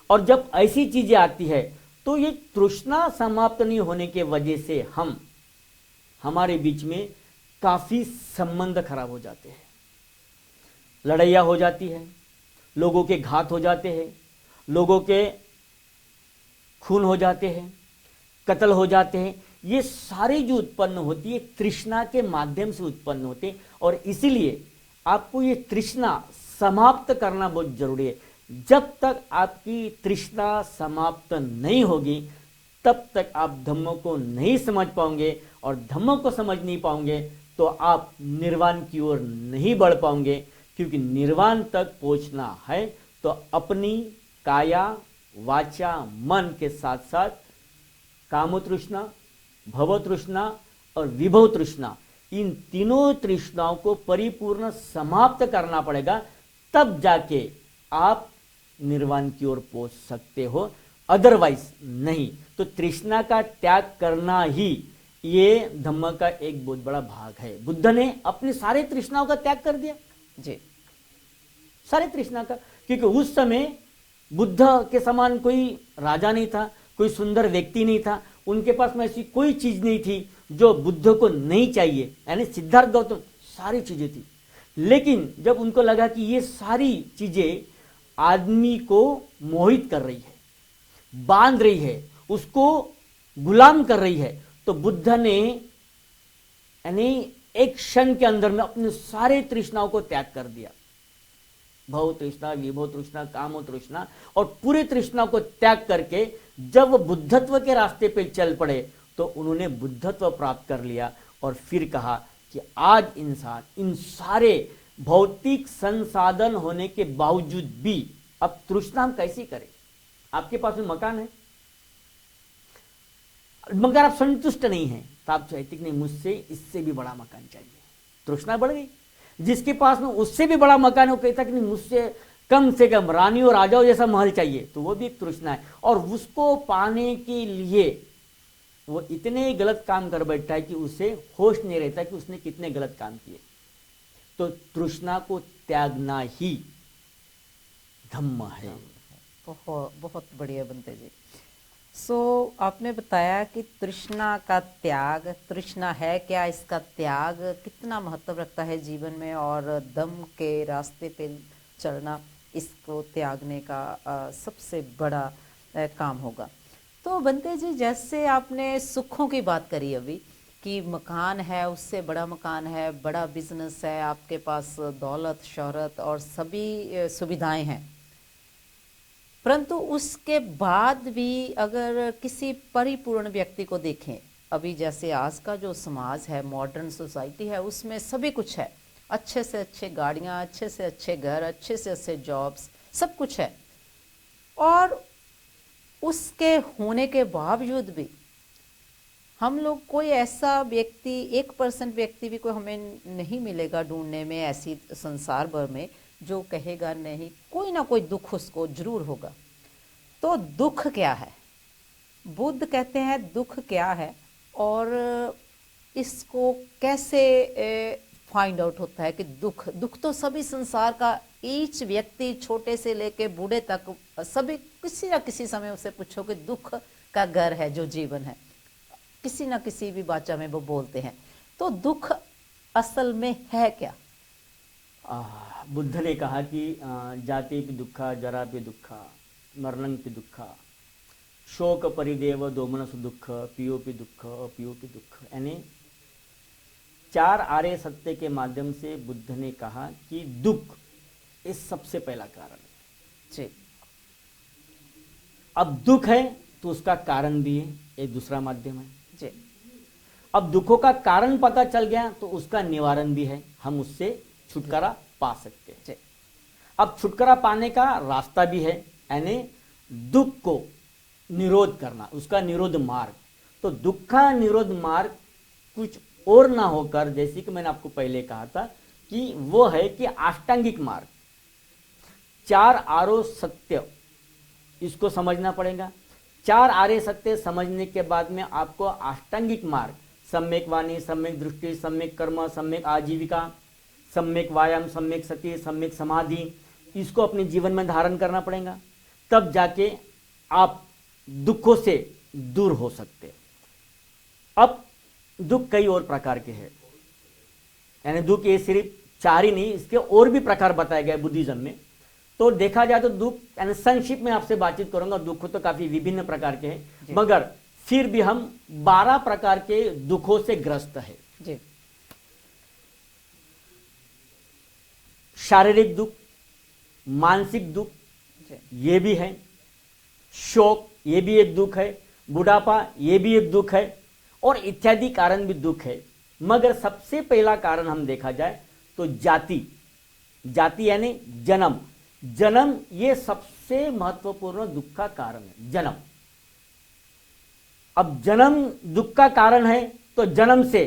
और जब ऐसी चीजें आती है तो ये तृष्णा समाप्त नहीं होने के वजह से हमारे बीच में काफी संबंध खराब हो जाते हैं, लड़ाइयाँ हो जाती है, लोगों के घात हो जाते हैं, लोगों के खून हो जाते हैं, कत्ल हो जाते हैं। ये सारी जो उत्पन्न होती है तृष्णा के माध्यम से उत्पन्न होते हैं, और इसीलिए आपको ये तृष्णा समाप्त करना बहुत जरूरी है। जब तक आपकी तृष्णा समाप्त नहीं होगी तब तक आप धम्म को नहीं समझ पाओगे, और धम्म को समझ नहीं पाओगे तो आप निर्वाण की ओर नहीं बढ़ पाओगे। क्योंकि निर्वाण तक पहुंचना है तो अपनी काया वाचा मन के साथ साथ काम तृष्णा, भव तृष्णा और विभव तृष्णा, इन तीनों तृष्णाओं को परिपूर्ण समाप्त करना पड़ेगा, तब जाके आप निर्वाण की ओर पहुंच सकते हो, अदरवाइज नहीं। तो तृष्णा का त्याग करना ही ये धम्म का एक बहुत बड़ा भाग है। बुद्ध ने अपने सारे तृष्णाओं का त्याग कर दिया जी, सारे तृष्णा का, क्योंकि उस समय बुद्ध के समान कोई राजा नहीं था, कोई सुंदर व्यक्ति नहीं था, उनके पास में ऐसी कोई चीज नहीं थी जो बुद्ध को नहीं चाहिए। यानी सिद्धार्थ गौतम सारी चीजें थी, लेकिन जब उनको लगा कि ये सारी चीजें आदमी को मोहित कर रही है, बांध रही है, उसको गुलाम कर रही है, तो बुद्ध ने यानी एक क्षण के अंदर में अपने सारे तृष्णाओं को त्याग कर दिया, भव तृष्णा, विभव तृष्णा, काम तृष्णा, और पूरे तृष्णा को त्याग करके जब वो बुद्धत्व के रास्ते पे चल पड़े तो उन्होंने बुद्धत्व प्राप्त कर लिया। और फिर कहा कि आज इंसान इन सारे भौतिक संसाधन होने के बावजूद भी अब तृष्णा हम कैसी करें। आपके पास में मकान है मगर आप संतुष्ट नहीं हैं, तो आप चाहते कि नहीं मुझसे इससे भी बड़ा मकान चाहिए, तृष्णा बढ़ गई। जिसके पास में उससे भी बड़ा मकान है वो कहता कि नहीं मुझसे कम से कम रानी और राजाओं जैसा महल चाहिए, तो वो भी एक तृष्णा है। और उसको पाने के लिए वो इतने गलत काम कर बैठा है कि उसे होश नहीं रहता कि उसने कितने गलत काम किए। तो तृष्णा को त्यागना ही धम्म है। बहुत बहुत बढ़िया बनते जी। सो आपने बताया कि तृष्णा का त्याग, तृष्णा है क्या, इसका त्याग कितना महत्व रखता है जीवन में, और दम के रास्ते पे चलना इसको त्यागने का सबसे बड़ा काम होगा। तो बनते जी, जैसे आपने सुखों की बात करी अभी कि मकान है, उससे बड़ा मकान है, बड़ा बिजनेस है, आपके पास दौलत शोहरत और सभी सुविधाएं हैं, परंतु उसके बाद भी अगर किसी परिपूर्ण व्यक्ति को देखें, अभी जैसे आज का जो समाज है, मॉडर्न सोसाइटी है, उसमें सभी कुछ है, अच्छे से अच्छे गाड़ियाँ, अच्छे से अच्छे घर, अच्छे से अच्छे जॉब्स, सब कुछ है, और उसके होने के बावजूद भी हम लोग कोई ऐसा व्यक्ति 1% व्यक्ति भी कोई हमें नहीं मिलेगा ढूंढने में ऐसी संसार भर में जो कहेगा नहीं कोई ना कोई दुख उसको जरूर होगा। तो दुख क्या है, बुद्ध कहते हैं दुख क्या है, और इसको कैसे फाइंड आउट होता है कि दुख तो सभी संसार का, ईच व्यक्ति छोटे से लेके बूढ़े तक सभी किसी ना किसी समय उसे पूछो कि दुख का घर है जो जीवन है, किसी ना किसी भी भाषा में वो बोलते हैं। तो दुख असल में है क्या? बुद्ध ने कहा कि जाति पे दुखा, जरा पे दुखा, मरणं पे दुखा, शोक परिदेव दोमनस दुख, पियो पे दुख, अपियो पे दुख। यानी 4 आर्य सत्य के माध्यम से बुद्ध ने कहा कि दुख इस सबसे पहला कारण है जी। अब दुख है तो उसका कारण भी है, एक दूसरा माध्यम है जी। अब दुखों का कारण पता चल गया तो उसका निवारण भी है, हम उससे छुटकारा पा सकते हैं। अब छुटकारा पाने का रास्ता भी है, यानी दुख को निरोध करना, उसका निरोध मार्ग। तो दुख का निरोध मार्ग कुछ और ना होकर, जैसे कि मैंने आपको पहले कहा था कि वो है कि अष्टांगिक मार्ग, 4 आरो सत्य, इसको समझना पड़ेगा। चार आर्य सत्य समझने के बाद में आपको अष्टांगिक मार्ग, सम्यक वाणी, सम्यक दृष्टि, सम्यक कर्म, सम्यक आजीविका, सम्यक व्यायाम, सम्यक सती, सम्यक समाधि, इसको अपने जीवन में धारण करना पड़ेगा। तब जाके आप दुखों से दूर हो सकते। अब दुख कई और प्रकार के हैं, यानी दुख ये सिर्फ चार ही नहीं, इसके और भी प्रकार बताए गए बुद्धिज्म में। तो देखा जाए तो दुख, यानी संक्षिप्त में आपसे बातचीत करूंगा, दुख तो काफी विभिन्न प्रकार के हैं, मगर फिर भी हम 12 प्रकार के दुखों से ग्रस्त है जी। शारीरिक दुख, मानसिक दुख ये भी है, शोक ये भी एक दुख है, बुढ़ापा ये भी एक दुख है, और इत्यादि कारण भी दुख है। मगर सबसे पहला कारण हम देखा जाए तो जाति, जाति यानी जन्म, जन्म ये सबसे महत्वपूर्ण दुख का कारण है, जन्म। अब जन्म दुख का कारण है तो जन्म से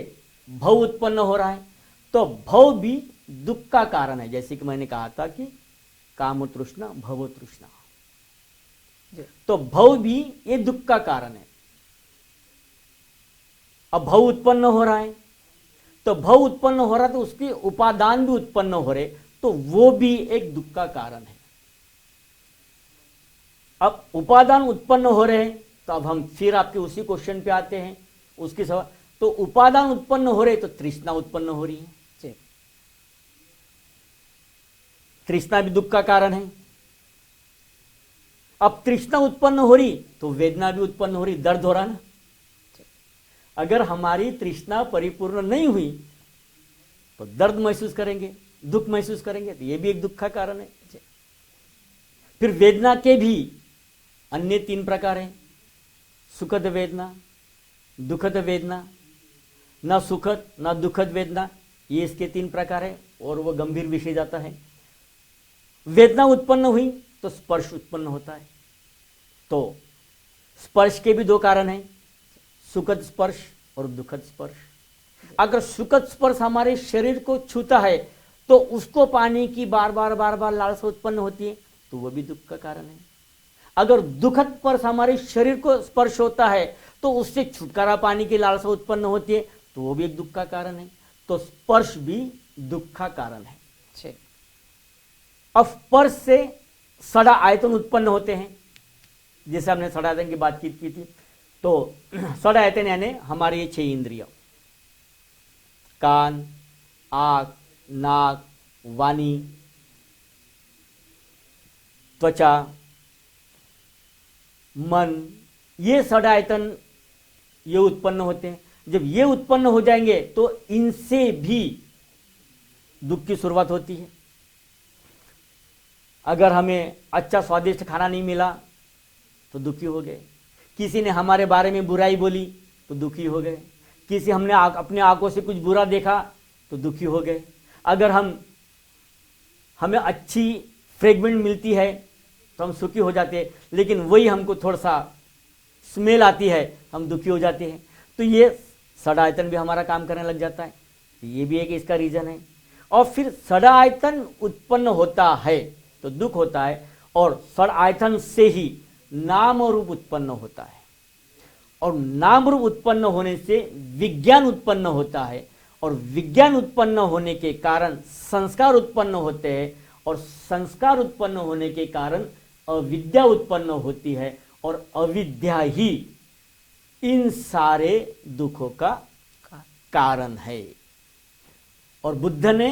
भव उत्पन्न हो रहा है, तो भव भी दुख का कारण है। जैसे कि मैंने कहा था कि काम तृष्णा, भव तृष्णा, तो भव भी ये दुख का कारण है। अब भव उत्पन्न हो रहा है, तो भव उत्पन्न हो रहा है तो उसके उपादान भी उत्पन्न हो रहे, तो वो भी एक दुख का कारण है। अब उपादान उत्पन्न हो रहे हैं, तो अब हम फिर आपके उसी क्वेश्चन पे आते हैं, उसकी सवाल। तो उपादान उत्पन्न हो रहे तो तृष्णा उत्पन्न हो रही है, तृष्णा भी दुख का कारण है। अब तृष्णा उत्पन्न हो रही तो वेदना भी उत्पन्न हो रही, दर्द हो रहा ना। अगर हमारी तृष्णा परिपूर्ण नहीं हुई तो दर्द महसूस करेंगे, दुख महसूस करेंगे, तो यह भी एक दुख का कारण है। फिर वेदना के भी अन्य 3 प्रकार हैं, सुखद वेदना, दुखद वेदना, न सुखद न दुखद वेदना, ये इसके 3 प्रकार है, और वो गंभीर विषय जाता है। वेदना उत्पन्न हुई तो स्पर्श उत्पन्न होता है, तो स्पर्श के भी 2 कारण हैं, सुखद स्पर्श और दुखद स्पर्श। अगर सुखद स्पर्श हमारे शरीर को छूता है तो उसको पाने की बार बार लालसा उत्पन्न होती है, तो वो भी दुख का कारण है। अगर दुखद स्पर्श हमारे शरीर को स्पर्श होता है तो उससे छुटकारा पाने की लालसा उत्पन्न होती है, तो वो भी एक दुख का कारण है। तो स्पर्श भी दुख का कारण है। अब स्पर्श से सड़ा आयतन उत्पन्न होते हैं, जैसे हमने सड़ा आयतन की बातचीत की थी। तो सड़ा आयतन यानी हमारे ये 6 इंद्रिय, कान, आंख, नाक, वाणी, त्वचा, मन, ये सड़ा आयतन ये उत्पन्न होते हैं। जब ये उत्पन्न हो जाएंगे तो इनसे भी दुख की शुरुआत होती है। अगर हमें अच्छा स्वादिष्ट खाना नहीं मिला तो दुखी हो गए, किसी ने हमारे बारे में बुराई बोली तो दुखी हो गए, किसी हमने अपने आंखों से कुछ बुरा देखा तो दुखी हो गए, अगर हमें अच्छी फ्रेगमेंट मिलती है तो हम सुखी हो जाते हैं, लेकिन वही हमको थोड़ा सा स्मेल आती है हम दुखी हो जाते हैं। तो ये सड़ा आयतन भी हमारा काम करने लग जाता है, ये भी एक इसका रीजन है। और फिर सड़ा आयतन उत्पन्न होता है तो दुख होता है, और सड़ आयतन से ही नाम और रूप उत्पन्न होता है, और नाम रूप उत्पन्न होने से विज्ञान उत्पन्न होता है, और विज्ञान उत्पन्न होने के कारण संस्कार उत्पन्न होते हैं, और संस्कार उत्पन्न होने के कारण अविद्या उत्पन्न होती है, और अविद्या ही इन सारे दुखों का कारण है। और बुद्ध ने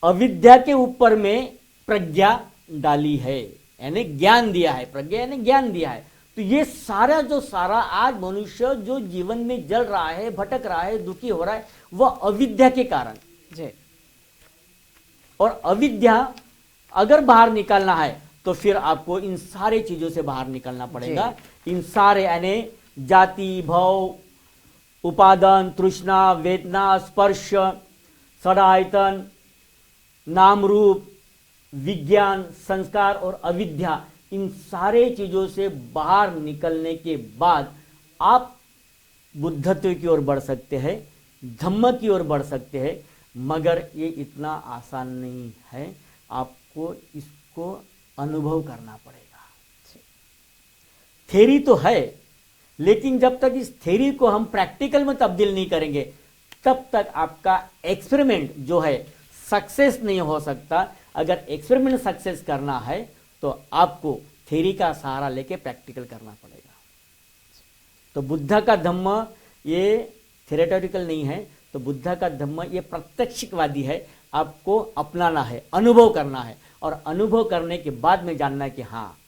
अविद्या के ऊपर में प्रज्ञा डाली है, यानी ज्ञान दिया है, प्रज्ञा यानी ज्ञान दिया है। तो ये सारा आज मनुष्य जो जीवन में जल रहा है, भटक रहा है, दुखी हो रहा है, वह अविद्या के कारण जी। और अविद्या अगर बाहर निकालना है तो फिर आपको इन सारे चीजों से बाहर निकलना पड़ेगा। इन सारे यानी जाति, भव, उपादान, तृष्णा, वेदना, स्पर्श, सड़ा आयतन, नाम रूप, विज्ञान, संस्कार और अविद्या, इन सारे चीजों से बाहर निकलने के बाद आप बुद्धत्व की ओर बढ़ सकते हैं, धम्म की ओर बढ़ सकते हैं। मगर ये इतना आसान नहीं है, आपको इसको अनुभव करना पड़ेगा। थ्योरी तो है, लेकिन जब तक इस थ्योरी को हम प्रैक्टिकल में तब्दील नहीं करेंगे तब तक आपका एक्सपेरिमेंट जो है सक्सेस नहीं हो सकता। अगर एक्सपेरिमेंट सक्सेस करना है तो आपको थ्योरी का सहारा लेके प्रैक्टिकल करना पड़ेगा। तो बुद्ध का धम्म ये थ्योरेटिकल नहीं है, तो बुद्ध का धम्म ये प्रत्यक्षवादी है। आपको अपनाना है, अनुभव करना है, और अनुभव करने के बाद में जानना है कि हाँ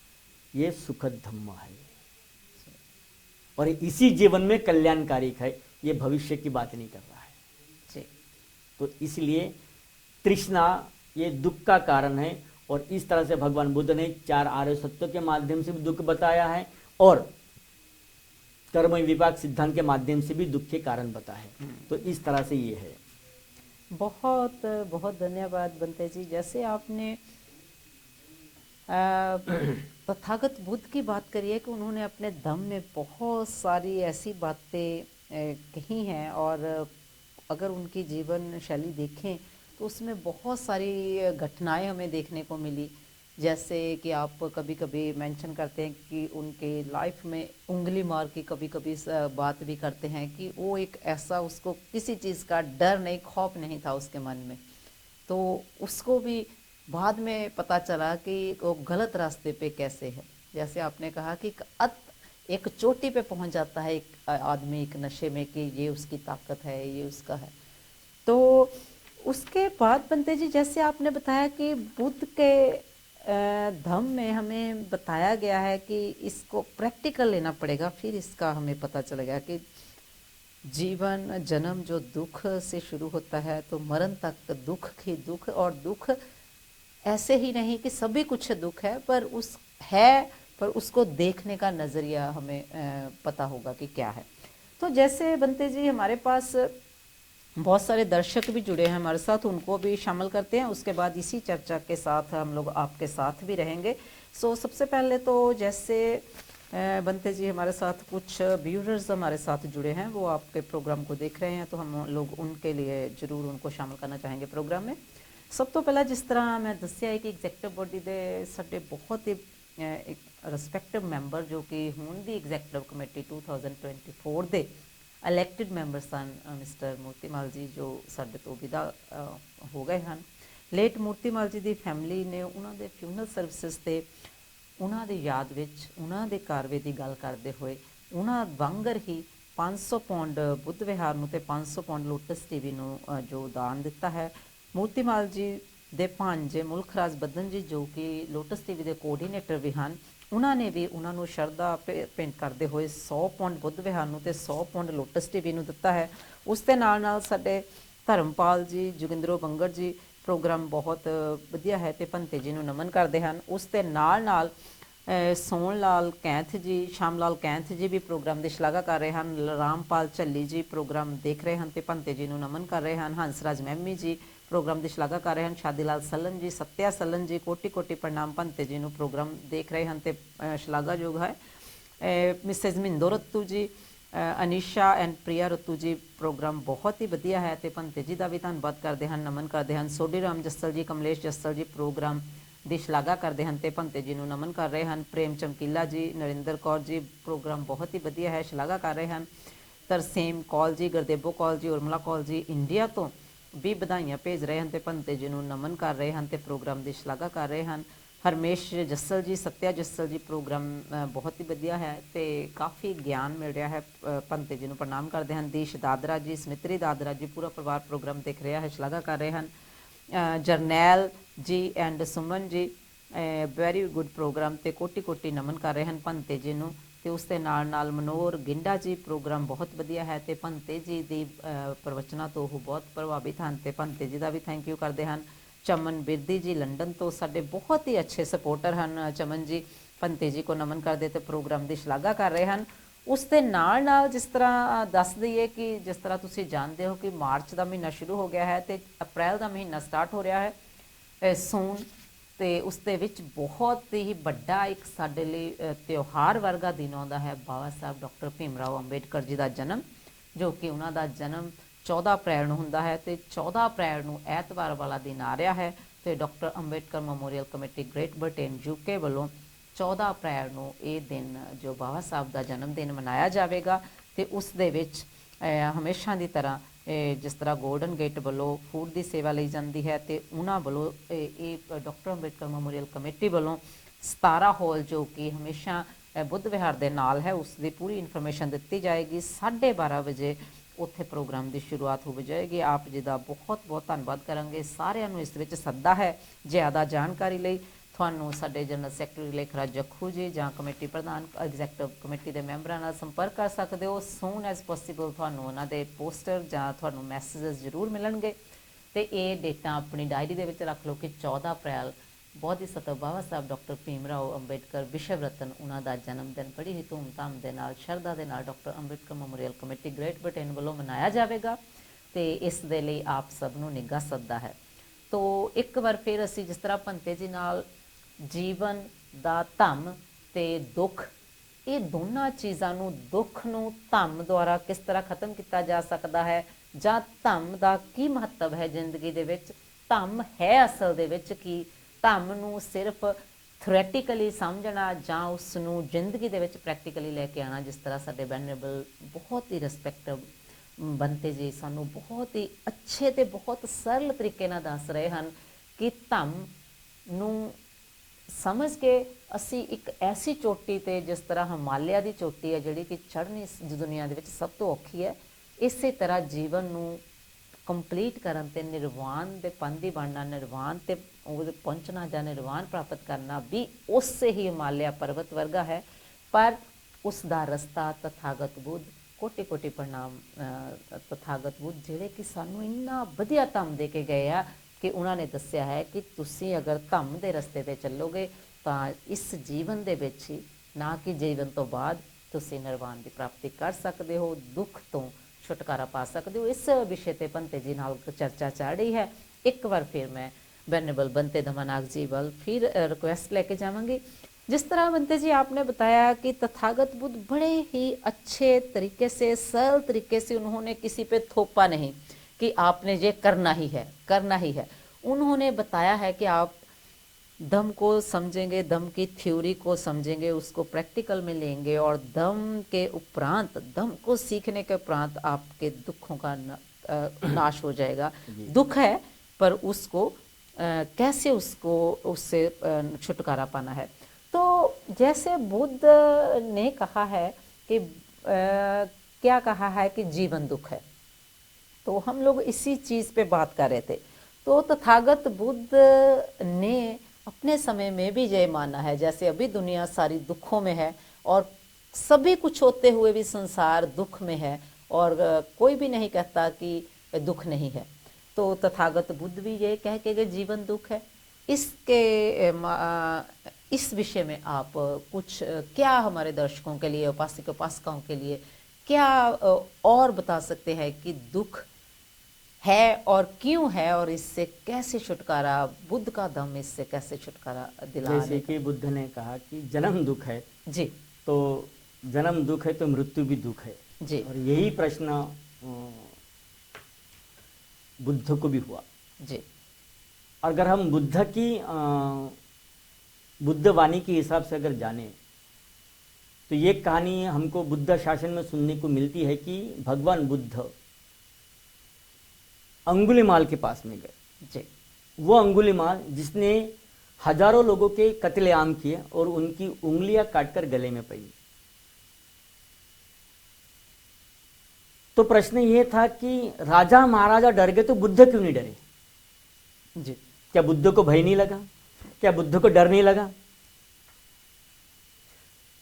ये सुखद धम्म है और इसी जीवन में कल्याणकारी है, ये भविष्य की बात नहीं कर रहा है जी। तो इसलिए तृष्णा ये दुख का कारण है, और इस तरह से भगवान बुद्ध ने 4 आर्य सत्यों के माध्यम से भी दुख बताया है और कर्म विपाक सिद्धांत के माध्यम से भी दुख के कारण बताया है। तो इस तरह से ये है। बहुत बहुत धन्यवाद बंते जी। जैसे आपने तथागत बुद्ध की बात करी है कि उन्होंने अपने धम्म में बहुत सारी ऐसी बातें कही हैं, और अगर उनकी जीवन शैली देखें तो उसमें बहुत सारी घटनाएं हमें देखने को मिली। जैसे कि आप कभी कभी मेंशन करते हैं कि उनके लाइफ में उंगली मार की कभी कभी बात भी करते हैं कि वो एक ऐसा, उसको किसी चीज़ का डर नहीं, खौफ नहीं था उसके मन में। तो उसको भी बाद में पता चला कि वो गलत रास्ते पे कैसे है। जैसे आपने कहा कि एक चोटी पे पहुंच जाता है एक आदमी एक नशे में कि ये उसकी ताकत है, ये उसका है। तो उसके बाद बंते जी जैसे आपने बताया कि बुद्ध के धम्म में हमें बताया गया है कि इसको प्रैक्टिकल लेना पड़ेगा, फिर इसका हमें पता चलेगा कि जीवन जन्म जो दुख से शुरू होता है तो मरण तक दुख ही दुख, और दुख ऐसे ही नहीं कि सभी कुछ दुख है, पर उसको देखने का नज़रिया हमें पता होगा कि क्या है। तो जैसे बंते जी हमारे पास बहुत सारे दर्शक भी जुड़े हैं हमारे साथ, उनको भी शामिल करते हैं। उसके बाद इसी चर्चा के साथ हम लोग आपके साथ भी रहेंगे। सबसे पहले तो जैसे बंते जी हमारे साथ कुछ व्यूअर्स हमारे साथ जुड़े हैं, वो आपके प्रोग्राम को देख रहे हैं, तो हम लोग उनके लिए ज़रूर उनको शामिल करना चाहेंगे प्रोग्राम में। सब तो पहला जिस तरह मैं दस्या है कि एग्जैक्टिव बॉडी ਦੇ ਸਾਡੇ बहुत ही एक ਰਿਸਪੈਕਟਿਵ ਮੈਂਬਰ ਜੋ ਕਿ ਹੁਣ ਦੀ ਐਗਜ਼ੈਕਟਿਵ ਕਮੇਟੀ 2024 ਦੇ ਇਲੈਕਟਿਡ ਮੈਂਬਰ ਸਨ ਮਿਸਟਰ ਮੂਰਤੀਮਾਲ ਜੀ, ਜੋ ਸਾਡੇ ਤੋਂ ਵਿਦਾ ਹੋ ਗਏ ਹਨ। ਲੇਟ ਮੂਰਤੀਮਾਲ ਜੀ ਦੀ ਫੈਮਿਲੀ ਨੇ ਉਹਨਾਂ ਦੇ ਫਿਊਨਰਲ ਸਰਵਿਸਿਜ਼ ਤੇ ਉਹਨਾਂ ਦੀ ਯਾਦ ਵਿੱਚ ਉਹਨਾਂ ਦੇ ਕਾਰਵੇ ਦੀ ਗੱਲ ਕਰਦੇ ਹੋਏ ਉਹਨਾਂ ਵਾਂਗਰ ਹੀ 500 ਪਾਉਂਡ ਬੁੱਧ ਵਿਹਾਰ ਨੂੰ ਤੇ 500 ਪਾਉਂਡ ਲੋਟਸ ਟੀਵੀ ਨੂੰ ਜੋ ਦਾਨ ਦਿੱਤਾ ਹੈ। ਮੂਰਤੀਮਾਲ ਜੀ ਦੇ ਭਾਂਜੇ ਮੁਲਖ ਰਾਜ ਬੱਦਨ ਜੀ ਜੋ ਕਿ ਲੋਟਸ ਟੀਵੀ ਦੇ ਕੋਆਰਡੀਨੇਟਰ ਵੀ ਹਨ, ਉਹਨਾਂ ਨੇ ਵੀ ਉਹਨਾਂ ਨੂੰ ਸ਼ਰਧਾ ਭੇਂਟ ਕਰਦੇ ਹੋਏ 100 ਪਾਉਂਡ ਬੁੱਧ ਵਿਹਾਰ ਨੂੰ ਤੇ 100 ਪਾਉਂਡ ਲੋਟਸ ਟੀਵੀ ਨੂੰ ਦਿੱਤਾ ਹੈ। ਉਸ ਦੇ ਨਾਲ ਨਾਲ ਸਾਡੇ ਧਰਮਪਾਲ ਜੀ, ਜੋਗਿੰਦਰੋ ਬੰਗੜ ਜੀ ਪ੍ਰੋਗਰਾਮ ਬਹੁਤ ਵਧੀਆ ਹੈ ਤੇ ਭੰਤੇ ਜੀ ਨੂੰ ਨਮਨ ਕਰਦੇ ਹਨ। ਉਸ ਦੇ ਨਾਲ ਨਾਲ ਸੋਹਣ ਲਾਲ ਕੈਂਥ ਜੀ, ਸ਼ਾਮ ਲਾਲ ਕੈਂਥ ਜੀ ਵੀ ਪ੍ਰੋਗਰਾਮ ਦੀ ਸ਼ਲਾਘਾ ਕਰ ਰਹੇ ਹਨ। ਰਾਮਪਾਲ ਝੱਲੀ ਜੀ ਪ੍ਰੋਗਰਾਮ ਦੇਖ ਰਹੇ ਹਨ ਤੇ ਭੰਤੇ ਜੀ ਨੂੰ ਨਮਨ ਕਰ ਰਹੇ ਹਨ। ਹੰਸਰਾਜ ਮਹਿਮੀ ਜੀ प्रोग्राम की शलाघा कर रहे हैं। शादीलाल सलन जी, सत्या सलन जी, कोटि कोटि प्रणाम भंते जी प्रोग्राम देख रहे हैं तो शलाघायोग है। Mrs Mindo Rattu ji, Anisha and Priya Rattu ji programme बहुत ही वधिया है तो भंते जी का भी धन्यवाद करते हैं, नमन करते हैं। सोडी राम जस्सल जी, कमलेश जस्सल जी प्रोग्राम की शलाघा करते हैं तो भंते जी नमन कर रहे हैं। प्रेम चमकीला जी, नरिंदर कौर जी प्रोग्राम बहुत ही वधिया है, शलाघा कर रहे हैं। तरसेम कौल जी, गुरदेवो कौल जी, उर्मिला कौल जी इंडिया तो भी बधाइयाँ भेज रहे हैं तो भंते जी नमन कर रहे हैं तो प्रोग्राम की शलाघा कर रहे हैं। हरमेश जस्सल जी, सत्या जस्सल जी प्रोग्राम बहुत ही वधिया है तो काफ़ी ज्ञान मिल रहा है, भंते जी प्रणाम करते हैं। दीश दादरा जी, स्मित्री दादरा जी पूरा परिवार प्रोग्राम देख रहा है, शलाघा कर रहे हैं। Jarnail ji and Suman ji very good programme तो कोटि कोटि नमन कर रहे हैं भंते जी तो उसके नाल मनोहर गिंडा जी प्रोग्राम बहुत वधिया है तो भंते जी की प्रवचना तो वो बहुत प्रभावित हैं तो भंते जी का भी थैंक यू करते हैं। चमन बिरदी जी लंडन तो साढ़े बहुत ही अच्छे सपोर्टर हैं। चमन जी भंते जी को नमन करते तो प्रोग्राम की शलाघा कर रहे हैं। उसके नाल जिस तरह दस दईए कि जिस तरह तुसीं जानते हो कि मार्च का महीना शुरू हो गया है तो अप्रैल का महीना स्टार्ट हो रहा है सून, तो उसके विच बहुत ही बड़ा एक साडे लई त्यौहार वर्गा दिन आता है, बाबा साहब डॉक्टर भीम राव अंबेडकर जी का जन्म, जो कि उन्हों का जन्म 14 अप्रैल को होंदा है तो 14 अप्रैल को ऐतवार वाला दिन आ रहा है। तो doctor Ambedkar memorial committee great Britain UK वालों 14 ਅਪ੍ਰੈਲ ਨੂੰ ਇਹ ਦਿਨ ਜੋ ਬਾਬਾ ਸਾਹਿਬ ਦਾ ਜਨਮ ਦਿਨ ਮਨਾਇਆ ਜਾਵੇਗਾ ਤੇ ਉਸ ਦੇ ਵਿੱਚ ਹਮੇਸ਼ਾ ਦੀ ਤਰ੍ਹਾਂ ਜਿਸ ਤਰ੍ਹਾਂ ਗੋਲਡਨ ਗੇਟ ਵੱਲੋਂ ਫੂਡ ਦੀ ਸੇਵਾ ਲਈ ਜਾਂਦੀ ਹੈ ਤੇ ਉਹਨਾਂ ਵੱਲੋਂ ਇਹ ਡਾਕਟਰ ਅੰਬੇਡਕਰ ਮੈਮੋਰੀਅਲ ਕਮੇਟੀ ਵੱਲੋਂ 17 ਹਾਲ ਜੋ ਕਿ ਹਮੇਸ਼ਾ ਬੁੱਧ ਵਿਹਾਰ ਦੇ ਨਾਲ ਹੈ ਉਸ ਦੀ ਪੂਰੀ ਇਨਫੋਰਮੇਸ਼ਨ ਦਿੱਤੀ ਜਾਏਗੀ। 12:30 ਵਜੇ ਉੱਥੇ ਪ੍ਰੋਗਰਾਮ ਦੀ ਸ਼ੁਰੂਆਤ ਹੋ ਜਾਏਗੀ। ਆਪ ਜੀ ਦਾ ਬਹੁਤ ਬਹੁਤ ਧੰਨਵਾਦ ਕਰਾਂਗੇ। ਸਾਰਿਆਂ ਨੂੰ ਇਸ ਵਿੱਚ ਸੱਦਾ ਹੈ। ਜ਼ਿਆਦਾ ਜਾਣਕਾਰੀ ਲਈ ਤੁਹਾਨੂੰ ਸਾਡੇ ਜਨਰਲ ਸੈਕਟਰੀ ਲੇਖਰਾਜ ਜੱਖੂ ਜੀ ਜਾਂ ਕਮੇਟੀ ਪ੍ਰਧਾਨ ਐਗਜ਼ੈਕਟਿਵ ਕਮੇਟੀ ਦੇ ਮੈਂਬਰਾਂ ਨਾਲ ਸੰਪਰਕ ਕਰ ਸਕਦੇ ਹੋ। ਸੂਨ ਐਜ਼ ਪੋਸੀਬਲ ਤੁਹਾਨੂੰ ਉਹਨਾਂ ਦੇ ਪੋਸਟਰ ਜਾਂ ਤੁਹਾਨੂੰ ਮੈਸੇजेस ਜ਼ਰੂਰ ਮਿਲਣਗੇ ਤੇ ਇਹ ਡੇਟਾਂ ਆਪਣੀ ਡਾਇਰੀ ਦੇ ਵਿੱਚ ਰੱਖ ਲਓ ਕਿ 14 ਅਪ੍ਰੈਲ ਬੋਧੀਸਤਵ ਬਾਬਾ ਸਾਹਿਬ ਡਾਕਟਰ ਭੀਮ ਰਾਓ ਅੰਬੇਡਕਰ ਵਿਸ਼ਵ ਰਤਨ ਉਹਨਾਂ ਦਾ ਜਨਮ ਦਿਨ ਬੜੀ ਹੀ ਧੂਮਧਾਮ ਦੇ ਨਾਲ ਸ਼ਰਧਾ ਦੇ ਨਾਲ doctor Ambedkar memorial committee great Britain ਵੱਲੋਂ ਮਨਾਇਆ ਜਾਵੇਗਾ ਤੇ ਇਸ ਦੇ ਲਈ ਆਪ ਸਭ ਨੂੰ ਨਿੱਘਾ ਸੱਦਾ ਹੈ। ਤੋ ਇੱਕ ਵਾਰ ਫਿਰ ਅਸੀਂ ਜਿਸ ਤਰ੍ਹਾਂ ਭੰਤੇ ਜੀ ਨਾਲ ਜੀਵਨ ਦਾ ਧੰਮ ਤੇ ਦੁੱਖ ਇਹ ਦੋਨਾਂ ਚੀਜ਼ਾਂ ਨੂੰ ਦੁੱਖ ਨੂੰ ਧੰਮ ਦੁਆਰਾ ਕਿਸ ਤਰ੍ਹਾਂ ਖਤਮ ਕੀਤਾ ਜਾ ਸਕਦਾ ਹੈ ਜਾਂ ਧੰਮ ਦਾ ਕੀ ਮਹੱਤਵ ਹੈ ਜ਼ਿੰਦਗੀ ਦੇ ਵਿੱਚ, ਧੰਮ ਹੈ ਅਸਲ ਦੇ ਵਿੱਚ ਕੀ, ਧੰਮ ਨੂੰ ਸਿਰਫ ਥਿਓਰੈਟੀਕਲੀ ਸਮਝਣਾ ਜਾਂ ਉਸ ਨੂੰ ਜ਼ਿੰਦਗੀ ਦੇ ਵਿੱਚ ਪ੍ਰੈਕਟੀਕਲੀ ਲੈ ਕੇ ਆਉਣਾ, ਜਿਸ ਤਰ੍ਹਾਂ ਸਾਡੇ ਵੈਨਰੇਬਲ ਬਹੁਤ ਹੀ ਰਿਸਪੈਕਟਿਵ ਬੰਤੇ ਜੀ ਸਾਨੂੰ ਬਹੁਤ ਹੀ ਅੱਛੇ ਤੇ ਬਹੁਤ ਸਰਲ ਤਰੀਕੇ ਨਾਲ ਦੱਸ ਰਹੇ ਹਨ ਕਿ ਧੰਮ ਨੂੰ ਸਮਝ ਕੇ ਅਸੀਂ ਇੱਕ ਐਸੀ ਚੋਟੀ ਤੇ ਜਿਸ ਤਰ੍ਹਾਂ ਹਿਮਾਲਿਆ ਦੀ ਚੋਟੀ ਹੈ ਜਿਹੜੀ ਕਿ ਚੜ੍ਹਨੀ ਦੁਨੀਆ ਦੇ ਵਿੱਚ ਸਭ ਤੋਂ ਔਖੀ ਹੈ, ਇਸੇ ਤਰ੍ਹਾਂ ਜੀਵਨ ਨੂੰ ਕੰਪਲੀਟ ਕਰਨ ਤੇ ਨਿਰਵਾਣ ਦੇ ਪੰਦੀ ਬਣਨਾ, ਨਿਰਵਾਣ ਤੇ ਉਹਦੇ ਪਹੁੰਚਣਾ ਜਾਂ ਨਿਰਵਾਣ ਪ੍ਰਾਪਤ ਕਰਨਾ ਵੀ ਉਸੇ ਹੀ ਹਿਮਾਲਿਆ ਪਰਬਤ ਵਰਗਾ ਹੈ। ਪਰ ਉਸ ਦਾ ਰਸਤਾ ਤਥਾਗਤ ਬੁੱਧ, ਕੋਟि ਕੋਟि ਪ੍ਰਣਾਮ ਤਥਾਗਤ ਬੁੱਧ ਜਿਹੜੇ ਕਿ ਸਾਨੂੰ ਇੰਨਾ ਵਧੀਆ ਧੰਮ ਦੇ ਕੇ ਗਏ ਆ ਕਿ ਉਹਨਾਂ ਨੇ ਦੱਸਿਆ ਹੈ ਕਿ ਤੁਸੀਂ ਅਗਰ ਧੰਮ ਦੇ ਰਸਤੇ ਤੇ ਚੱਲੋਗੇ ਤਾਂ ਇਸ ਜੀਵਨ ਦੇ ਵਿੱਚ ਹੀ ਨਾ ਕਿ ਜੀਵਨ ਤੋਂ ਬਾਅਦ ਤੁਸੀਂ ਨਿਰਵਾਣ ਦੀ ਪ੍ਰਾਪਤੀ ਕਰ ਸਕਦੇ ਹੋ, ਦੁੱਖ ਤੋਂ ਛੁਟਕਾਰਾ ਪਾ ਸਕਦੇ ਹੋ। ਇਸ ਵਿਸ਼ੇ ਤੇ ਬੰਤੇ ਜੀ ਨਾਲ ਚਰਚਾ ਚੱਲ ਰਹੀ ਹੈ। ਇੱਕ ਵਾਰ ਫਿਰ मैं वैनरेबल बनते दमानाग जी वाल फिर रिक्वेस्ट लेके जावांगी। जिस तरह बनते जी आपने बताया कि तथागत बुद्ध बड़े ही अच्छे तरीके से सरल तरीके से उन्होंने किसी पे थोपा नहीं कि आपने ये करना ही है, करना ही है। उन्होंने बताया है कि आप दम को समझेंगे, दम की थ्योरी को समझेंगे, उसको प्रैक्टिकल में लेंगे और दम के उपरांत, दम को सीखने के उपरांत आपके दुखों का नाश हो जाएगा। दुख है पर उसको कैसे उसको उससे छुटकारा पाना है। तो जैसे बुद्ध ने कहा है कि क्या कहा है कि जीवन दुख है, तो हम लोग इसी चीज़ पे बात कर रहे थे। तो तथागत बुद्ध ने अपने समय में भी ये माना है जैसे अभी दुनिया सारी दुखों में है और सभी कुछ होते हुए भी संसार दुख में है और कोई भी नहीं कहता कि दुख नहीं है। तो तथागत बुद्ध भी ये कह के जीवन दुख है। इसके इस विषय में आप कुछ क्या हमारे दर्शकों के लिए, उपासक उपासिकाओं के लिए क्या और बता सकते हैं कि दुख है और क्यों है और इससे कैसे छुटकारा, बुद्ध का दम इससे कैसे छुटकारा दिलाने? जैसे कि बुद्ध ने कहा कि जन्म दुख है जी, तो जन्म दुख है तो मृत्यु भी दुख है जी, और यही प्रश्न बुद्ध को भी हुआ जी। अगर हम बुद्ध की बुद्ध वाणी के हिसाब से अगर जाने तो ये कहानी हमको बुद्ध शासन में सुनने को मिलती है कि भगवान बुद्ध अंगुलीमाल के पास में गए। जी, वो अंगुलीमाल जिसने हजारों लोगों के कत्लेआम किए और उनकी उंगलियां काटकर गले में पड़ी। तो प्रश्न ये था कि राजा महाराजा डर गए तो बुद्ध क्यों नहीं डरे? जी, क्या बुद्ध को भय नहीं लगा? क्या बुद्ध को डर नहीं लगा?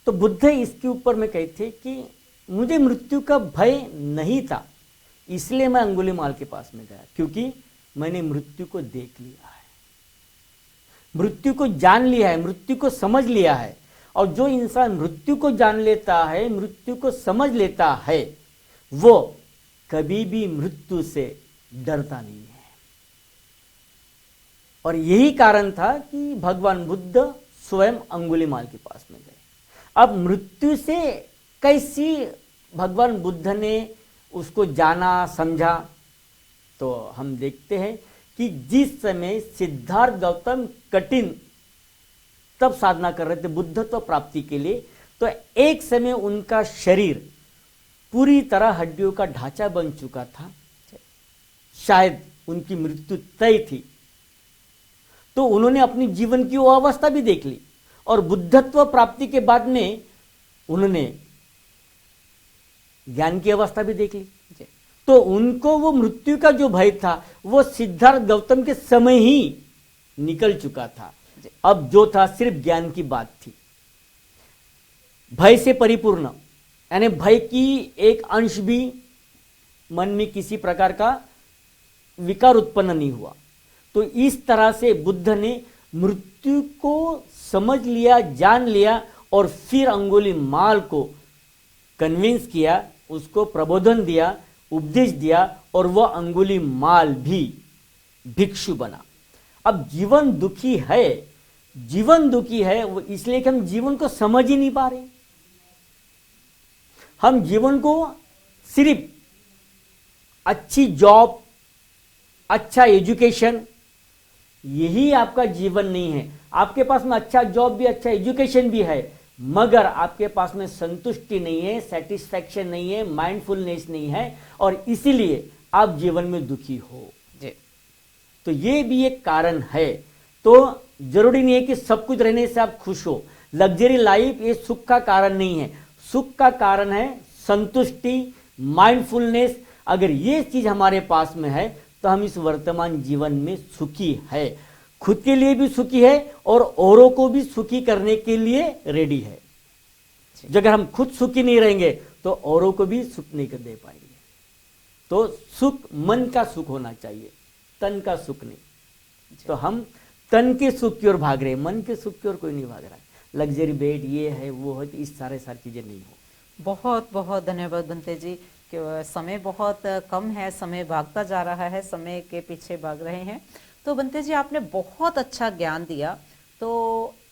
तो बुद्ध इसके ऊपर में कहते थे कि मुझे मृत्यु का भय नहीं था, इसलिए मैं अंगुलीमाल के पास में गया, क्योंकि मैंने मृत्यु को देख लिया है, मृत्यु को जान लिया है, मृत्यु को समझ लिया है। और जो इंसान मृत्यु को जान लेता है, मृत्यु को समझ लेता है, वो कभी भी मृत्यु से डरता नहीं है। और यही कारण था कि भगवान बुद्ध स्वयं अंगुलीमाल के पास में गए। अब मृत्यु से कैसी भगवान बुद्ध ने उसको जाना समझा, तो हम देखते हैं कि जिस समय सिद्धार्थ गौतम कठिन तब साधना कर रहे थे बुद्धत्व प्राप्ति के लिए, तो एक समय उनका शरीर पूरी तरह हड्डियों का ढांचा बन चुका था, शायद उनकी मृत्यु तय थी। तो उन्होंने अपनी जीवन की वो अवस्था भी देख ली, और बुद्धत्व प्राप्ति के बाद में उन्होंने ज्ञान की अवस्था भी देख ली। तो उनको वो मृत्यु का जो भय था वो सिद्धार्थ गौतम के समय ही निकल चुका था। अब जो था सिर्फ ज्ञान की बात थी, भय से परिपूर्ण, यानी भय की एक अंश भी मन में किसी प्रकार का विकार उत्पन्न नहीं हुआ। तो इस तरह से बुद्ध ने मृत्यु को समझ लिया, जान लिया, और फिर अंगुली माल को कन्विंस किया, उसको प्रबोधन दिया, उपदेश दिया, और वह अंगुली माल भी भिक्षु बना। अब जीवन दुखी है, जीवन दुखी है वो इसलिए कि हम जीवन को समझ ही नहीं पा रहे। हम जीवन को सिर्फ अच्छी जॉब, अच्छा एजुकेशन, यही आपका जीवन नहीं है। आपके पास में अच्छा जॉब भी, अच्छा एजुकेशन भी है, मगर आपके पास में संतुष्टि नहीं है, सेटिस्फैक्शन नहीं है, माइंडफुलनेस नहीं है, और इसीलिए आप जीवन में दुखी हो। तो ये भी एक कारण है। तो जरूरी नहीं है कि सब कुछ रहने से आप खुश हो। लग्जरी लाइफ ये सुख का कारण नहीं है। सुख का कारण है संतुष्टि, माइंडफुलनेस। अगर ये चीज हमारे पास में है तो हम इस वर्तमान जीवन में सुखी है, खुद के लिए भी सुखी है और औरों को भी सुखी करने के लिए रेडी है। अगर हम खुद सुखी नहीं रहेंगे तो औरों को भी सुख नहीं कर दे पाएंगे। तो सुख मन का सुख होना चाहिए, तन का सुख नहीं। तो हम तन के सुख की ओर भाग रहे हैं, मन के सुख की ओर कोई नहीं भाग रहा है। लग्जरी बेड ये है वो है, इस सारी चीजें नहीं हो। बहुत बहुत धन्यवाद बंते जी। कि समय बहुत कम है, समय भागता जा रहा है, समय के पीछे भाग रहे हैं। तो बंते जी आपने बहुत अच्छा ज्ञान दिया। तो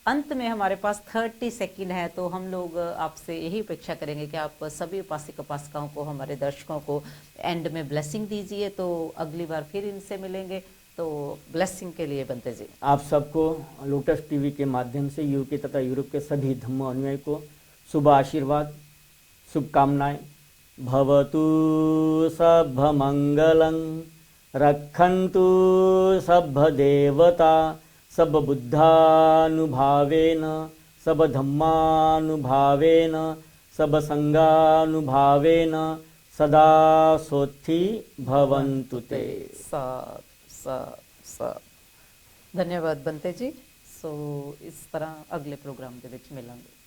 अंत में हमारे पास 30 सेकंड है, तो हम लोग आपसे यही अपेक्षा करेंगे कि आप सभी उपासक उपासिकाओं को, हमारे दर्शकों को एंड में ब्लेसिंग दीजिए। तो अगली बार फिर इनसे मिलेंगे, तो ब्लेसिंग के लिए बंते जी। आप सबको लोटस टीवी के माध्यम से यूके तथा यूरोप के सभी धम्म अनुयायी को शुभ आशीर्वाद, शुभकामनाएं। भवतु सभमंगलं, रक्षन्तु सभदेवता, सब बुद्धानुभावेन, सब धम्मानुभावेन, सब संगानुभावेन सदा सोत्थि भवन्तु ते। धन्यवाद बंते जी। सो इस तरह अगले प्रोग्राम के विच मिलांगे।